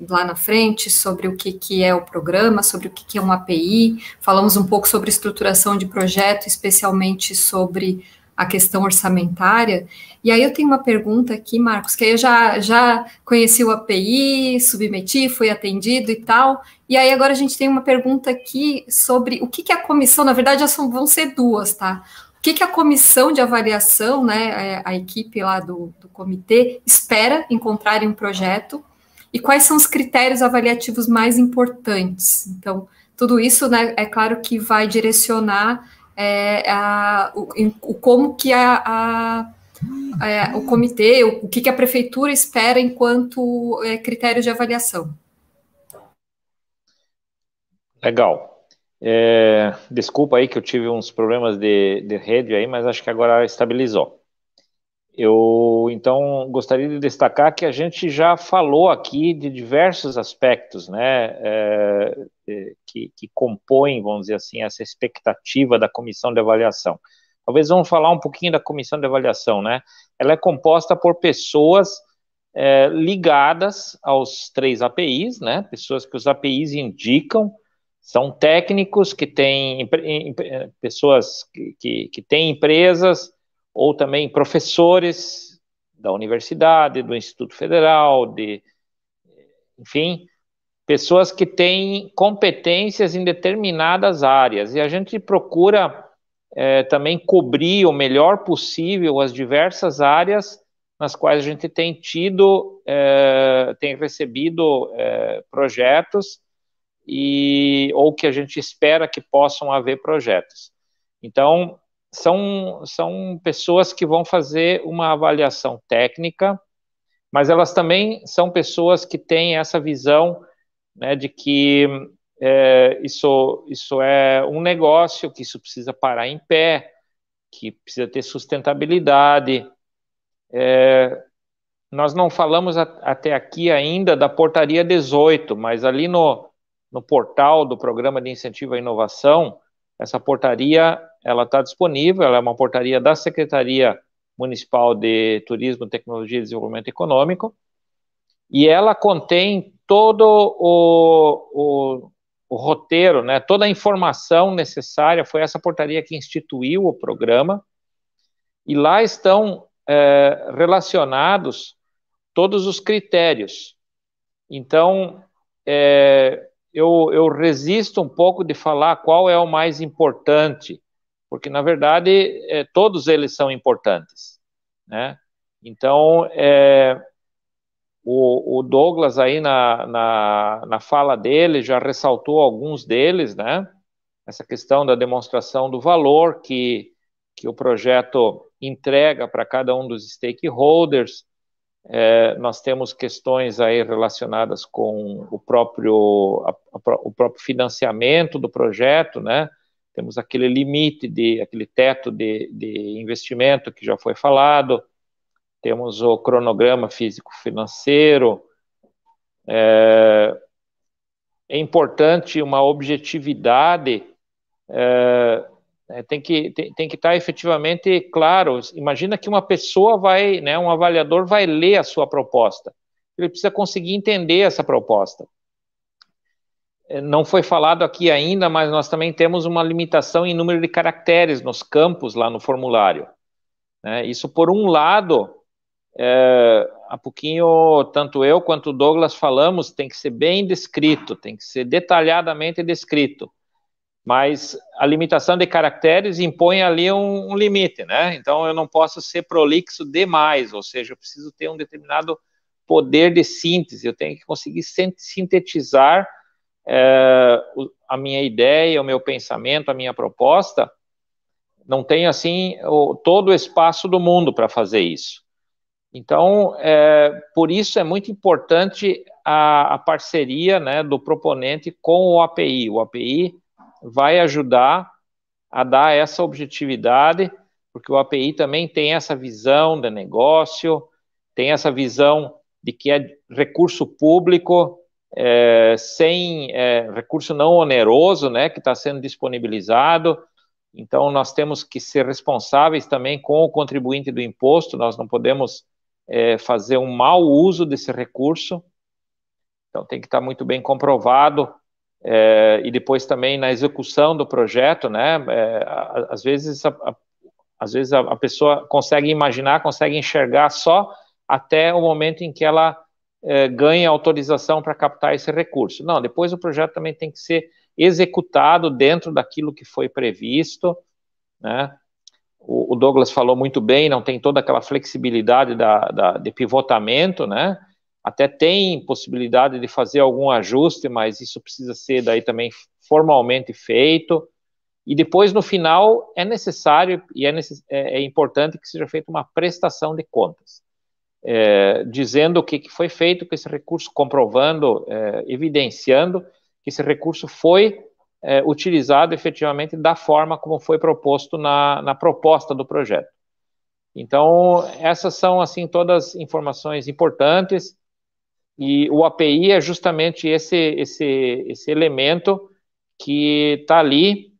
Speaker 1: lá na frente, sobre o que é o programa, sobre o que é um API, falamos um pouco sobre estruturação de projeto, especialmente sobre a questão orçamentária, e aí eu tenho uma pergunta aqui, Marcos, que aí eu já conheci o API, submeti, fui atendido e tal, e aí agora a gente tem uma pergunta aqui sobre o que a comissão, na verdade vão ser duas, tá? O que a comissão de avaliação, né, a equipe lá do comitê, espera encontrar em um projeto, e quais são os critérios avaliativos mais importantes? Então, tudo isso, né, é claro que vai direcionar como que o comitê, o que a prefeitura espera enquanto critério de avaliação.
Speaker 3: Legal. Desculpa aí que eu tive uns problemas de rede aí, mas acho que agora estabilizou. Eu, então, gostaria de destacar que a gente já falou aqui de diversos aspectos, né, que compõem, vamos dizer assim, essa expectativa da comissão de avaliação. Talvez vamos falar um pouquinho da comissão de avaliação, né? Ela é composta por pessoas ligadas aos 3 APIs, né? Pessoas que os APIs indicam, são técnicos que têm, pessoas que têm empresas, ou também professores da universidade, do Instituto Federal, enfim, pessoas que têm competências em determinadas áreas, e a gente procura também cobrir o melhor possível as diversas áreas nas quais a gente tem recebido projetos, ou que a gente espera que possam haver projetos. Então, são pessoas que vão fazer uma avaliação técnica, mas elas também são pessoas que têm essa visão, né, de que isso é um negócio, que isso precisa parar em pé, que precisa ter sustentabilidade, Nós não falamos até aqui ainda da portaria 18, mas ali no portal do Programa de Incentivo à Inovação, essa portaria ela está disponível, ela é uma portaria da Secretaria Municipal de Turismo, Tecnologia e Desenvolvimento Econômico, e ela contém todo o roteiro, né, toda a informação necessária. Foi essa portaria que instituiu o programa, e lá estão relacionados todos os critérios. Então, eu resisto um pouco de falar qual é o mais importante, porque, na verdade, todos eles são importantes, né? Então, o Douglas aí na fala dele já ressaltou alguns deles, né? Essa questão da demonstração do valor que o projeto entrega para cada um dos stakeholders. Nós temos questões aí relacionadas com o próprio financiamento do projeto, né? Temos aquele limite, aquele teto de investimento que já foi falado, temos o cronograma físico-financeiro. É importante uma objetividade, tem que estar efetivamente claro. Imagina que uma pessoa vai, né, um avaliador vai ler a sua proposta, ele precisa conseguir entender essa proposta. Não foi falado aqui ainda, mas nós também temos uma limitação em número de caracteres nos campos lá no formulário, né? Isso, por um lado, há pouquinho, tanto eu quanto o Douglas falamos, tem que ser bem descrito, tem que ser detalhadamente descrito. Mas a limitação de caracteres impõe ali um limite, né? Então eu não posso ser prolixo demais, ou seja, eu preciso ter um determinado poder de síntese, eu tenho que conseguir sintetizar a minha ideia, o meu pensamento, a minha proposta. Não tenho, assim, todo o espaço do mundo para fazer isso. Então, por isso é muito importante a parceria, né, do proponente com o API. O API vai ajudar a dar essa objetividade, porque o API também tem essa visão de negócio, tem essa visão de que é recurso público, sem recurso não oneroso, né, que está sendo disponibilizado. Então, nós temos que ser responsáveis também com o contribuinte do imposto, nós não podemos fazer um mau uso desse recurso. Então, tem que estar muito bem comprovado. E depois também na execução do projeto, né? Às vezes a pessoa consegue imaginar, consegue enxergar só até o momento em que ela ganha autorização para captar esse recurso. Não, depois o projeto também tem que ser executado dentro daquilo que foi previsto, né? O Douglas falou muito bem, não tem toda aquela flexibilidade de pivotamento, né? Até tem possibilidade de fazer algum ajuste, mas isso precisa ser daí também formalmente feito. E depois, no final, é necessário e é importante que seja feita uma prestação de contas, dizendo o que foi feito com esse recurso, comprovando, evidenciando que esse recurso foi utilizado efetivamente da forma como foi proposto na proposta do projeto. Então, essas são, assim, todas informações importantes. E o API é justamente esse elemento que está ali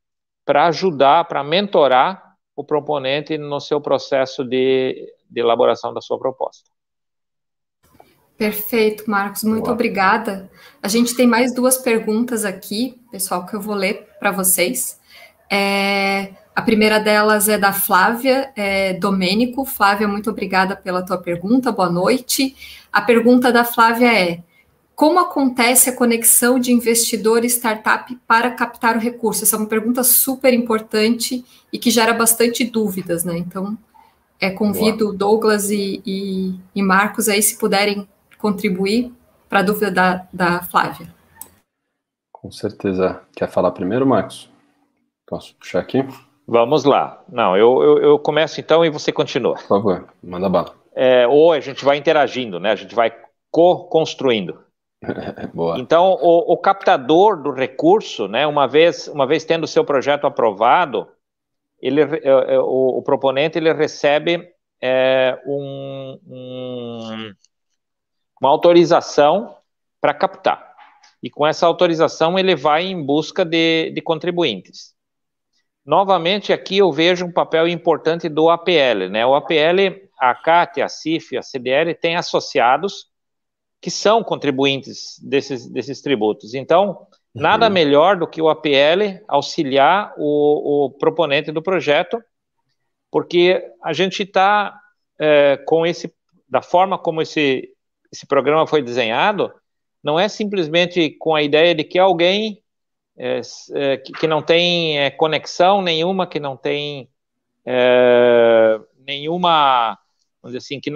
Speaker 3: para ajudar, para mentorar o proponente no seu processo de elaboração da sua proposta.
Speaker 1: Perfeito, Marcos, muito obrigada. A gente tem mais 2 perguntas aqui, pessoal, que eu vou ler para vocês. A primeira delas é da Flávia Domênico. Flávia, muito obrigada pela tua pergunta, boa noite. A pergunta da Flávia é: como acontece a conexão de investidor e startup para captar o recurso? Essa é uma pergunta super importante e que gera bastante dúvidas, né? Então, convido o Douglas e Marcos aí, se puderem contribuir para a dúvida da Flávia.
Speaker 2: Com certeza. Quer falar primeiro, Marcos? Posso puxar aqui?
Speaker 3: Vamos lá. Não, eu começo então e você continua.
Speaker 2: Por favor, manda bala.
Speaker 3: Ou a gente vai interagindo, né? A gente vai co-construindo.
Speaker 2: Boa.
Speaker 3: Então, o captador do recurso, né, uma vez tendo o seu projeto aprovado, o proponente ele recebe uma autorização para captar. E com essa autorização ele vai em busca de contribuintes. Novamente, aqui eu vejo um papel importante do APL, né? O APL, a CAT, a CIF, a CDL têm associados que são contribuintes desses tributos. Então, nada melhor do que o APL auxiliar o proponente do projeto, porque a gente está da forma como esse programa foi desenhado, não é simplesmente com a ideia de que alguém que não tem conexão nenhuma, que não tem nenhuma, vamos dizer assim, que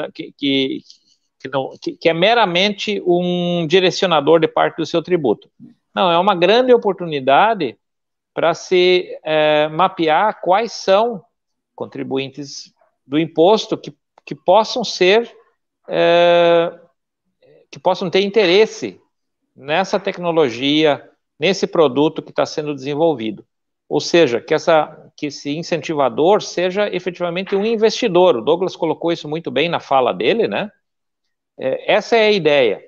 Speaker 3: é meramente um direcionador de parte do seu tributo. Não, é uma grande oportunidade para se mapear quais são contribuintes do imposto que possam ser que possam ter interesse nessa tecnologia, nesse produto que está sendo desenvolvido. Ou seja, que esse incentivador seja efetivamente um investidor. O Douglas colocou isso muito bem na fala dele, né? Essa é a ideia.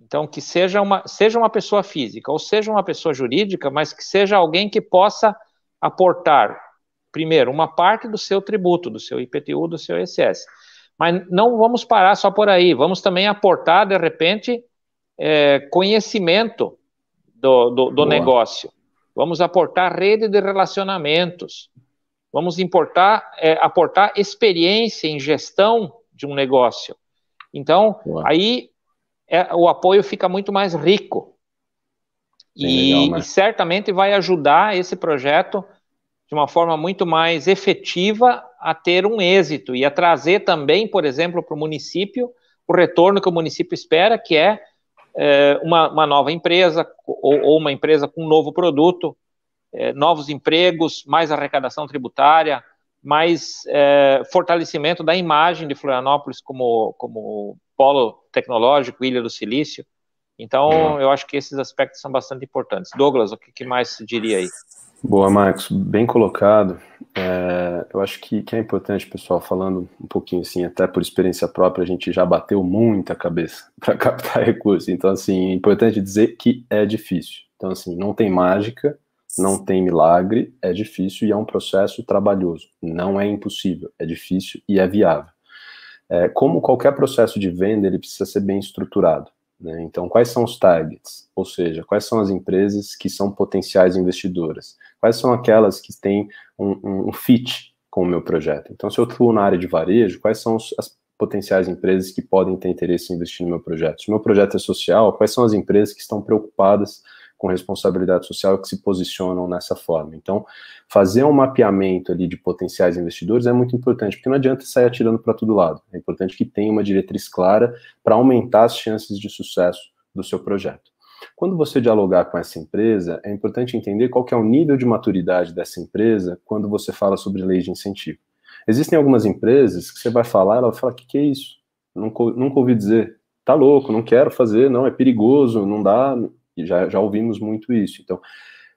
Speaker 3: Então, que seja uma pessoa física ou seja uma pessoa jurídica, mas que seja alguém que possa aportar, primeiro, uma parte do seu tributo, do seu IPTU, do seu ISS. Mas não vamos parar só por aí, vamos também aportar, de repente, conhecimento do negócio. Vamos aportar rede de relacionamentos, vamos aportar experiência em gestão de um negócio. Então, aí o apoio fica muito mais rico. E certamente vai ajudar esse projeto de uma forma muito mais efetiva a ter um êxito e a trazer também, por exemplo, para o município, o retorno que o município espera, que é uma nova empresa ou uma empresa com um novo produto, novos empregos, mais arrecadação tributária, mais fortalecimento da imagem de Florianópolis como polo tecnológico, Ilha do Silício. Então, eu acho que esses aspectos são bastante importantes. Douglas, o que mais se diria aí?
Speaker 2: Boa, Marcos, bem colocado. Eu acho que é importante, pessoal, falando um pouquinho assim, até por experiência própria, a gente já bateu muita cabeça para captar recursos. Então, assim, é importante dizer que é difícil. Então, assim, não tem mágica, não tem milagre, é difícil e é um processo trabalhoso. Não é impossível, é difícil e é viável. Como qualquer processo de venda, ele precisa ser bem estruturado, né? Então, quais são os targets? Ou seja, quais são as empresas que são potenciais investidoras? Quais são aquelas que têm um fit com o meu projeto? Então, se eu atuo na área de varejo, quais são as potenciais empresas que podem ter interesse em investir no meu projeto? Se o meu projeto é social, quais são as empresas que estão preocupadas com responsabilidade social que se posicionam nessa forma? Então, fazer um mapeamento ali de potenciais investidores é muito importante, porque não adianta sair atirando para todo lado. É importante que tenha uma diretriz clara para aumentar as chances de sucesso do seu projeto. Quando você dialogar com essa empresa, é importante entender qual que é o nível de maturidade dessa empresa quando você fala sobre lei de incentivo. Existem algumas empresas que você vai falar, ela vai falar, que é isso? Nunca ouvi dizer. Tá louco, não quero fazer, não, é perigoso, não dá. E já ouvimos muito isso. Então,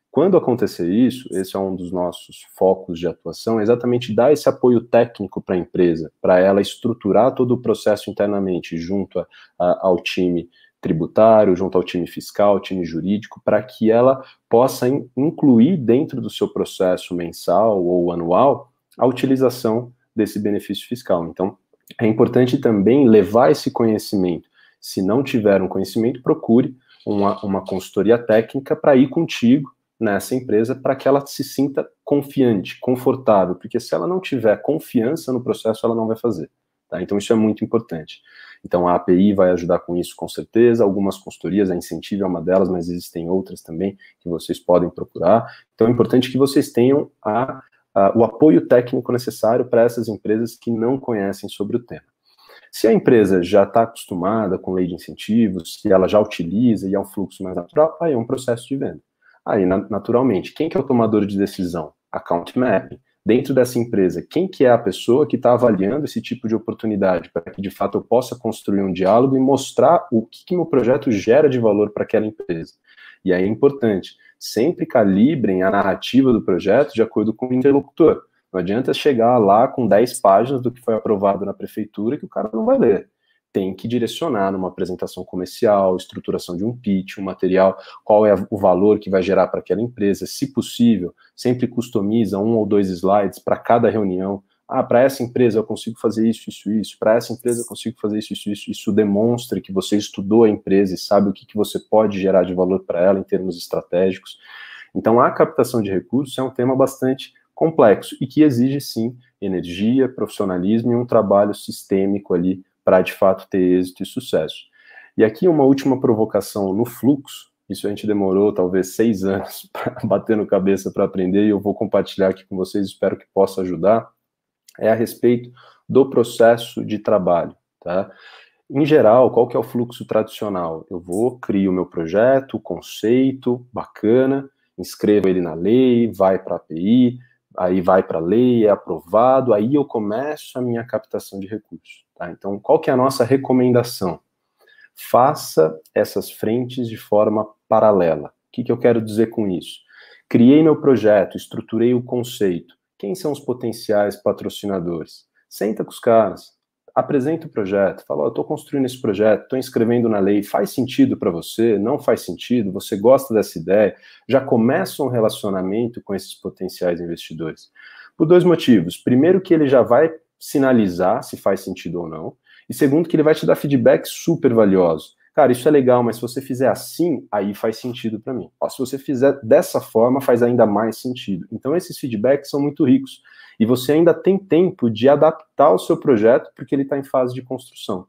Speaker 2: quando acontecer isso, esse é um dos nossos focos de atuação, é exatamente dar esse apoio técnico para a empresa, para ela estruturar todo o processo internamente, junto ao time tributário, junto ao time fiscal, time jurídico, para que ela possa incluir dentro do seu processo mensal ou anual a utilização desse benefício fiscal. Então, é importante também levar esse conhecimento. Se não tiver um conhecimento, procure uma consultoria técnica para ir contigo nessa empresa, para que ela se sinta confiante, confortável, porque se ela não tiver confiança no processo, ela não vai fazer. Tá? Então, isso é muito importante. Então, a API vai ajudar com isso, com certeza. Algumas consultorias, a Incentive é uma delas, mas existem outras também que vocês podem procurar. Então, é importante que vocês tenham o apoio técnico necessário para essas empresas que não conhecem sobre o tema. Se a empresa já está acostumada com lei de incentivos, se ela já utiliza e é um fluxo mais natural, aí é um processo de venda. Aí, naturalmente, quem que é o tomador de decisão? Account Mapping. Dentro dessa empresa, quem que é a pessoa que está avaliando esse tipo de oportunidade, para que, de fato, eu possa construir um diálogo e mostrar o que meu projeto gera de valor para aquela empresa. E aí é importante, sempre calibrem a narrativa do projeto de acordo com o interlocutor. Não adianta chegar lá com 10 páginas do que foi aprovado na prefeitura que o cara não vai ler. Tem que direcionar numa apresentação comercial, estruturação de um pitch, um material, qual é o valor que vai gerar para aquela empresa. Se possível, sempre customiza 1 ou 2 slides para cada reunião. Ah, para essa empresa eu consigo fazer isso, isso, isso. Para essa empresa eu consigo fazer isso, isso, isso. Isso demonstra que você estudou a empresa e sabe o que você pode gerar de valor para ela em termos estratégicos. Então, a captação de recursos é um tema bastante complexo e que exige, sim, energia, profissionalismo e um trabalho sistêmico ali para, de fato, ter êxito e sucesso. E aqui uma última provocação no fluxo, isso a gente demorou talvez 6 anos para bater no cabeça para aprender e eu vou compartilhar aqui com vocês, espero que possa ajudar, é a respeito do processo de trabalho, tá? Em geral, qual que é o fluxo tradicional? Eu crio o meu projeto, o conceito, bacana, inscrevo ele na lei, vai para a API, aí vai para a lei, é aprovado, aí eu começo a minha captação de recursos. Tá? Então, qual que é a nossa recomendação? Faça essas frentes de forma paralela. O que eu quero dizer com isso? Criei meu projeto, estruturei o conceito. Quem são os potenciais patrocinadores? Senta com os caras, apresenta o projeto, fala, eu estou construindo esse projeto, estou inscrevendo na lei, faz sentido para você? Não faz sentido? Você gosta dessa ideia? Já começa um relacionamento com esses potenciais investidores. Por 2 motivos. Primeiro, que ele já vai sinalizar se faz sentido ou não. E segundo, que ele vai te dar feedback super valioso. Cara, isso é legal, mas se você fizer assim, aí faz sentido para mim. Ó, se você fizer dessa forma, faz ainda mais sentido. Então, esses feedbacks são muito ricos. E você ainda tem tempo de adaptar o seu projeto, porque ele está em fase de construção.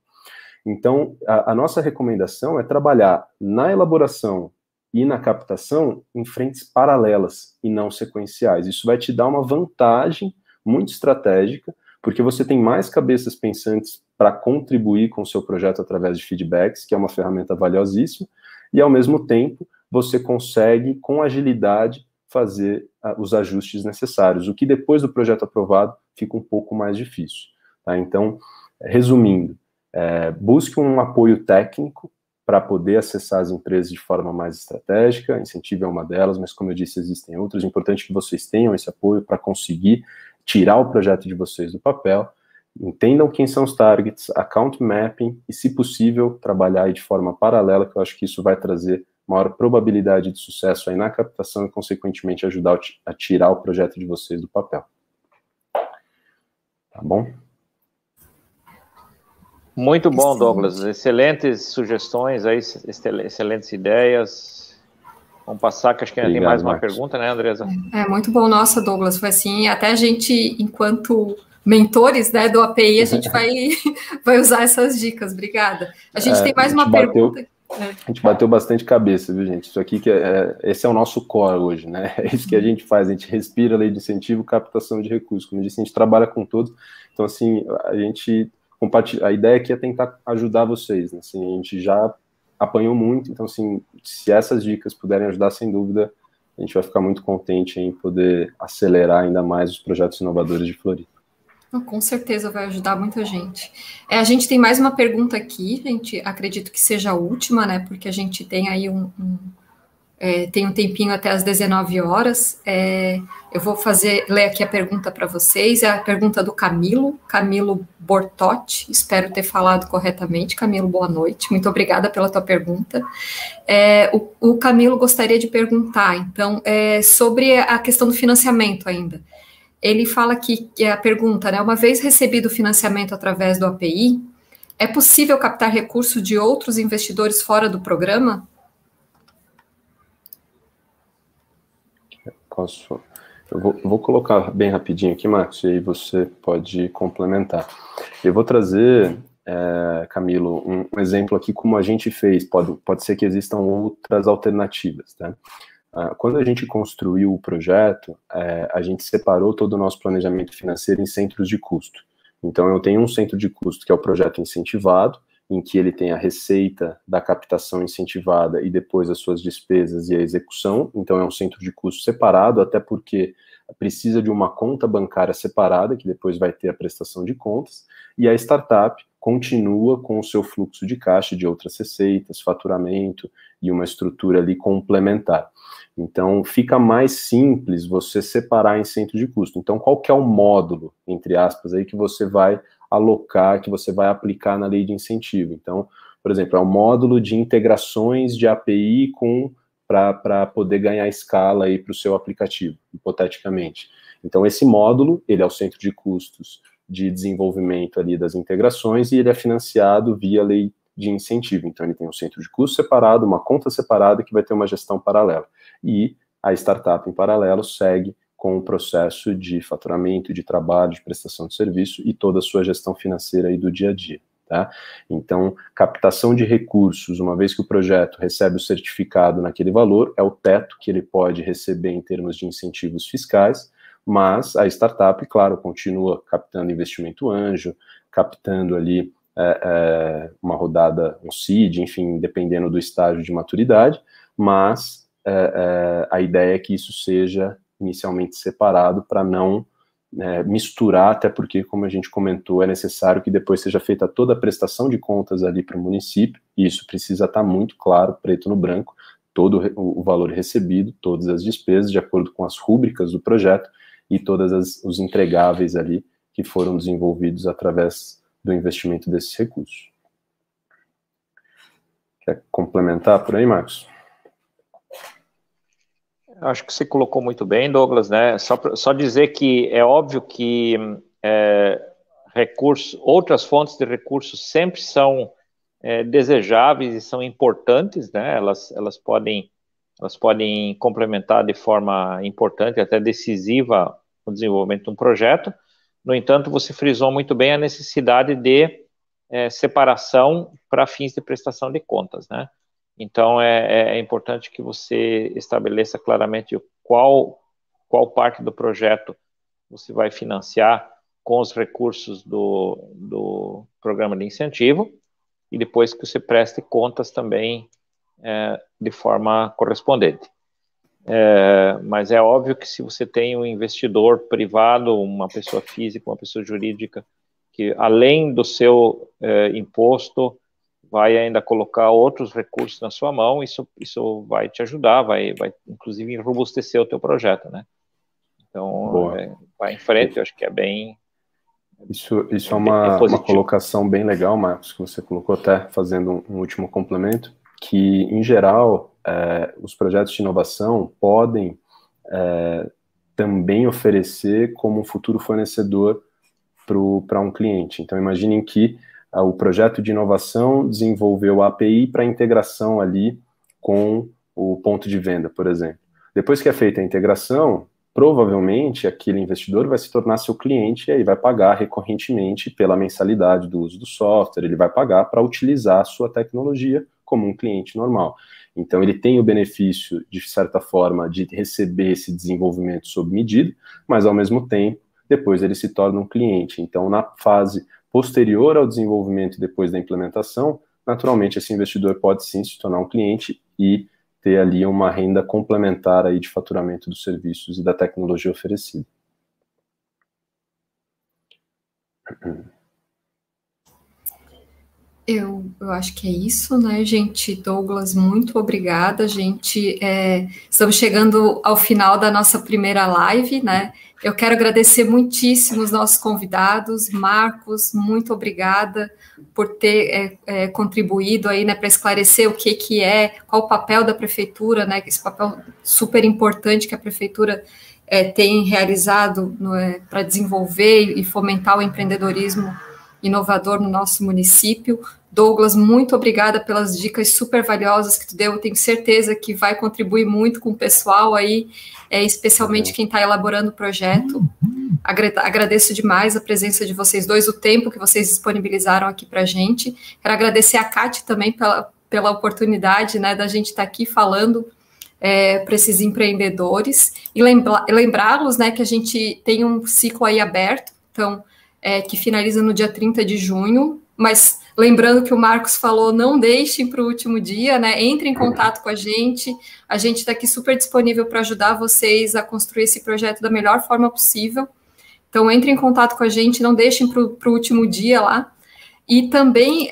Speaker 2: Então, a nossa recomendação é trabalhar na elaboração e na captação em frentes paralelas e não sequenciais. Isso vai te dar uma vantagem muito estratégica, porque você tem mais cabeças pensantes para contribuir com o seu projeto através de feedbacks, que é uma ferramenta valiosíssima, e ao mesmo tempo você consegue, com agilidade, fazer os ajustes necessários, o que depois do projeto aprovado fica um pouco mais difícil. Tá? Então, resumindo, busque um apoio técnico para poder acessar as empresas de forma mais estratégica, incentivo é uma delas, mas como eu disse, existem outras, é importante que vocês tenham esse apoio para conseguir tirar o projeto de vocês do papel, entendam quem são os targets, account mapping e, se possível, trabalhar aí de forma paralela, que eu acho que isso vai trazer maior probabilidade de sucesso aí na captação e, consequentemente, ajudar a tirar o projeto de vocês do papel. Tá bom?
Speaker 3: Muito bom, Douglas. Excelentes sugestões aí, excelentes ideias. Vamos passar, que acho que ainda tem mais uma pergunta, né, Andresa?
Speaker 1: Muito bom. Nossa, Douglas, foi assim, até a gente, enquanto mentores, né, do API, a gente vai usar essas dicas. Obrigada. A gente tem mais uma pergunta.
Speaker 2: A gente bateu bastante cabeça, viu, gente? Isso aqui, esse é o nosso core hoje, né? É isso que a gente faz, a gente respira lei de incentivo, captação de recursos. Como eu disse, a gente trabalha com todos. Então, assim, a gente compartilha. A ideia aqui é tentar ajudar vocês, né? Assim, a gente já apanhou muito, então, assim, se essas dicas puderem ajudar, sem dúvida, a gente vai ficar muito contente em poder acelerar ainda mais os projetos inovadores de Floripa.
Speaker 1: Com certeza vai ajudar muita gente. A gente tem mais uma pergunta aqui, gente, acredito que seja a última, né, porque a gente tem aí tem um tempinho até as 19 horas. Eu vou ler aqui a pergunta para vocês, é a pergunta do Camilo Bortotti, espero ter falado corretamente. Camilo, boa noite, muito obrigada pela tua pergunta. O Camilo gostaria de perguntar, então, sobre a questão do financiamento ainda. Ele fala aqui, que é a pergunta, né, uma vez recebido o financiamento através do API, é possível captar recursos de outros investidores fora do programa?
Speaker 2: Eu vou colocar bem rapidinho aqui, Marcos, e aí você pode complementar. Eu vou trazer, Camilo, um exemplo aqui como a gente fez, pode ser que existam outras alternativas, tá? Quando a gente construiu o projeto, a gente separou todo o nosso planejamento financeiro em centros de custo. Então, eu tenho um centro de custo que é o projeto incentivado, em que ele tem a receita da captação incentivada e depois as suas despesas e a execução. Então, é um centro de custo separado, até porque precisa de uma conta bancária separada, que depois vai ter a prestação de contas, e a startup continua com o seu fluxo de caixa de outras receitas, faturamento e uma estrutura ali complementar. Então, fica mais simples você separar em centro de custo. Então, qual que é o módulo, entre aspas, aí que você vai alocar, que você vai aplicar na lei de incentivo? Então, por exemplo, é o módulo de integrações de API para poder ganhar escala aí para o seu aplicativo, hipoteticamente. Então, esse módulo, ele é o centro de custos de desenvolvimento ali das integrações e ele é financiado via lei de incentivo. Então, ele tem um centro de custo separado, uma conta separada que vai ter uma gestão paralela. E a startup, em paralelo, segue com o processo de faturamento, de trabalho, de prestação de serviço e toda a sua gestão financeira aí do dia a dia. Tá? Então, captação de recursos, uma vez que o projeto recebe o certificado naquele valor, é o teto que ele pode receber em termos de incentivos fiscais, mas a startup, claro, continua captando investimento anjo, captando ali uma rodada, um seed, enfim, dependendo do estágio de maturidade, mas a ideia é que isso seja inicialmente separado para não misturar, até porque, como a gente comentou, é necessário que depois seja feita toda a prestação de contas ali para o município, e isso precisa estar muito claro, preto no branco, todo o valor recebido, todas as despesas, de acordo com as rúbricas do projeto, e todos os entregáveis ali que foram desenvolvidos através do investimento desses recursos. Quer complementar por aí, Marcos?
Speaker 4: Acho que você colocou muito bem, Douglas, né? Só dizer que é óbvio que outras fontes de recursos sempre são desejáveis e são importantes, né? Elas podem complementar de forma importante, até decisiva, o desenvolvimento de um projeto. No entanto, você frisou muito bem a necessidade de separação para fins de prestação de contas, né? Então, é importante que você estabeleça claramente qual parte do projeto você vai financiar com os recursos do programa de incentivo e depois que você preste contas também de forma correspondente. Mas é óbvio que se você tem um investidor privado, uma pessoa física, uma pessoa jurídica, que além do seu imposto vai ainda colocar outros recursos na sua mão, isso vai te ajudar, vai inclusive robustecer o teu projeto, né? Então, vai em frente, eu acho que é bem...
Speaker 2: Isso é uma colocação bem legal, Marcos, que você colocou, até fazendo um último complemento, que, em geral, os projetos de inovação podem também oferecer como um futuro fornecedor para um cliente. Então, imaginem que o projeto de inovação desenvolveu a API para integração ali com o ponto de venda, por exemplo. Depois que é feita a integração, provavelmente aquele investidor vai se tornar seu cliente e aí vai pagar recorrentemente pela mensalidade do uso do software, ele vai pagar para utilizar a sua tecnologia como um cliente normal. Então, ele tem o benefício, de certa forma, de receber esse desenvolvimento sob medida, mas, ao mesmo tempo, depois ele se torna um cliente. Então, na fase posterior ao desenvolvimento e depois da implementação, naturalmente esse investidor pode sim se tornar um cliente e ter ali uma renda complementar aí de faturamento dos serviços e da tecnologia oferecida.
Speaker 1: Eu acho que é isso, né, gente? Douglas, muito obrigada. Estamos chegando ao final da nossa primeira live, né? Eu quero agradecer muitíssimo os nossos convidados. Marcos, muito obrigada por ter contribuído aí, né, para esclarecer qual o papel da prefeitura, né? Esse papel super importante que a prefeitura tem realizado para desenvolver e fomentar o empreendedorismo inovador no nosso município. Douglas, muito obrigada pelas dicas super valiosas que tu deu, eu tenho certeza que vai contribuir muito com o pessoal aí, especialmente quem está elaborando o projeto. Agradeço demais a presença de vocês dois, o tempo que vocês disponibilizaram aqui para a gente. Quero agradecer a Cátia também pela oportunidade, né, da gente estar aqui falando para esses empreendedores, e lembrá-los, né, que a gente tem um ciclo aí aberto, então, que finaliza no dia 30 de junho, mas lembrando que o Marcos falou, não deixem para o último dia, né? Entrem em contato com a gente está aqui super disponível para ajudar vocês a construir esse projeto da melhor forma possível. Então, entrem em contato com a gente, não deixem para o último dia lá. E também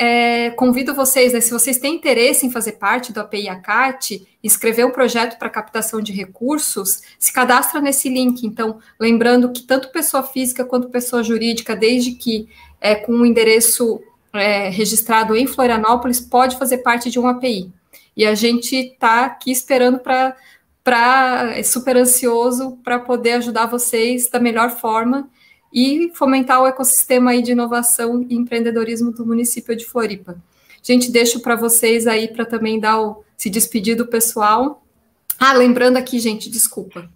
Speaker 1: convido vocês, né, se vocês têm interesse em fazer parte do API ACAT, escrever um projeto para captação de recursos, se cadastra nesse link. Então, lembrando que tanto pessoa física quanto pessoa jurídica, desde que com um endereço registrado em Florianópolis, pode fazer parte de um API. E a gente está aqui esperando super ansioso para poder ajudar vocês da melhor forma e fomentar o ecossistema aí de inovação e empreendedorismo do município de Floripa. Gente, deixo para vocês aí para também se despedir do pessoal. Lembrando aqui, gente, desculpa.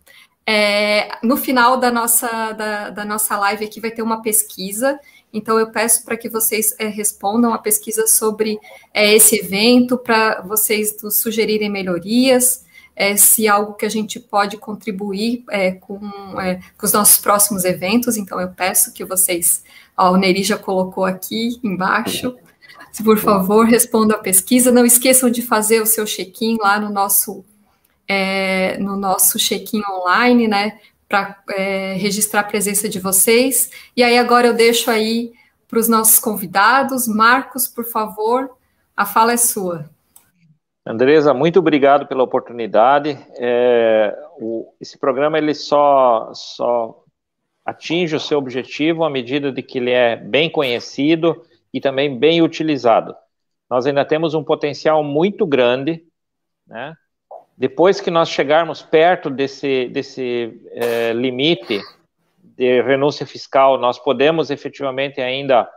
Speaker 1: No final da nossa live aqui vai ter uma pesquisa, então eu peço para que vocês respondam a pesquisa sobre esse evento, para vocês nos sugerirem melhorias, se algo que a gente pode contribuir com os nossos próximos eventos. Então eu peço que vocês, o Neri já colocou aqui embaixo, por favor, respondam a pesquisa, não esqueçam de fazer o seu check-in lá no nosso check-in online, né, para registrar a presença de vocês. E aí agora eu deixo aí para os nossos convidados. Marcos, por favor, a fala é sua.
Speaker 4: Andresa, muito obrigado pela oportunidade. Esse programa ele só atinge o seu objetivo à medida de que ele é bem conhecido e também bem utilizado. Nós ainda temos um potencial muito grande, né? Depois que nós chegarmos perto desse limite de renúncia fiscal, nós podemos efetivamente ainda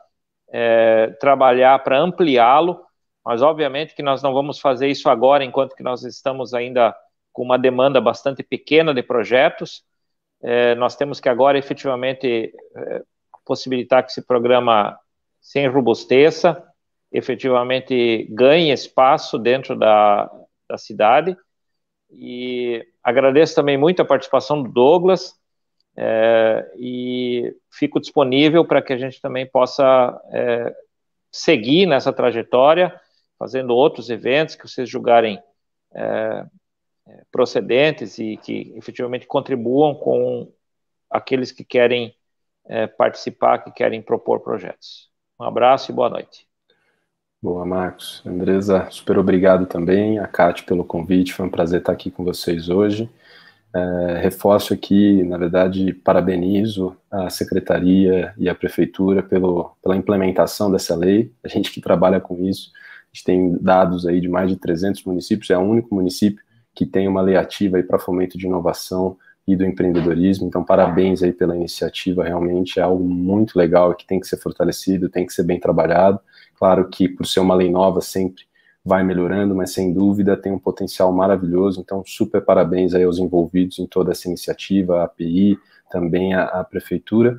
Speaker 4: trabalhar para ampliá-lo, mas obviamente que nós não vamos fazer isso agora, enquanto que nós estamos ainda com uma demanda bastante pequena de projetos. Nós temos que agora efetivamente possibilitar que esse programa se enrobusteça, efetivamente ganhe espaço dentro da cidade. E agradeço também muito a participação do Douglas, e fico disponível para que a gente também possa seguir nessa trajetória, fazendo outros eventos que vocês julgarem procedentes e que efetivamente contribuam com aqueles que querem participar, que querem propor projetos. Um abraço e boa noite.
Speaker 2: Boa, Marcos. Andresa, super obrigado também, a Cátia pelo convite, foi um prazer estar aqui com vocês hoje. Reforço aqui, na verdade, parabenizo a Secretaria e a Prefeitura pela implementação dessa lei. A gente que trabalha com isso, a gente tem dados aí de mais de 300 municípios, é o único município que tem uma lei ativa aí para fomento de inovação e do empreendedorismo, então parabéns aí pela iniciativa, realmente é algo muito legal que tem que ser fortalecido, tem que ser bem trabalhado. Claro que por ser uma lei nova sempre vai melhorando, mas sem dúvida tem um potencial maravilhoso, então super parabéns aí aos envolvidos em toda essa iniciativa, a API, também a Prefeitura.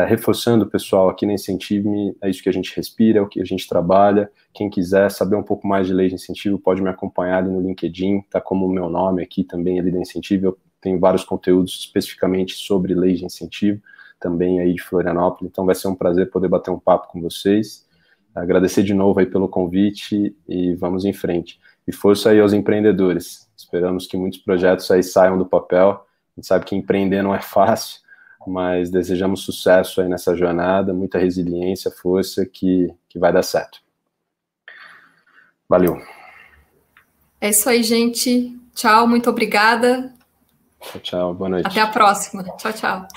Speaker 2: Reforçando, pessoal, aqui na Incentive, é isso que a gente respira, é o que a gente trabalha. Quem quiser saber um pouco mais de lei de incentivo, pode me acompanhar ali no LinkedIn, tá como o meu nome aqui também ali da Incentive, eu tenho vários conteúdos especificamente sobre lei de incentivo, também aí de Florianópolis, então vai ser um prazer poder bater um papo com vocês. Agradecer de novo aí pelo convite e vamos em frente. E força aí aos empreendedores. Esperamos que muitos projetos aí saiam do papel. A gente sabe que empreender não é fácil, mas desejamos sucesso aí nessa jornada, muita resiliência, força, que vai dar certo. Valeu.
Speaker 1: É isso aí, gente. Tchau, muito obrigada.
Speaker 2: Tchau, boa noite.
Speaker 1: Até a próxima. Tchau, tchau.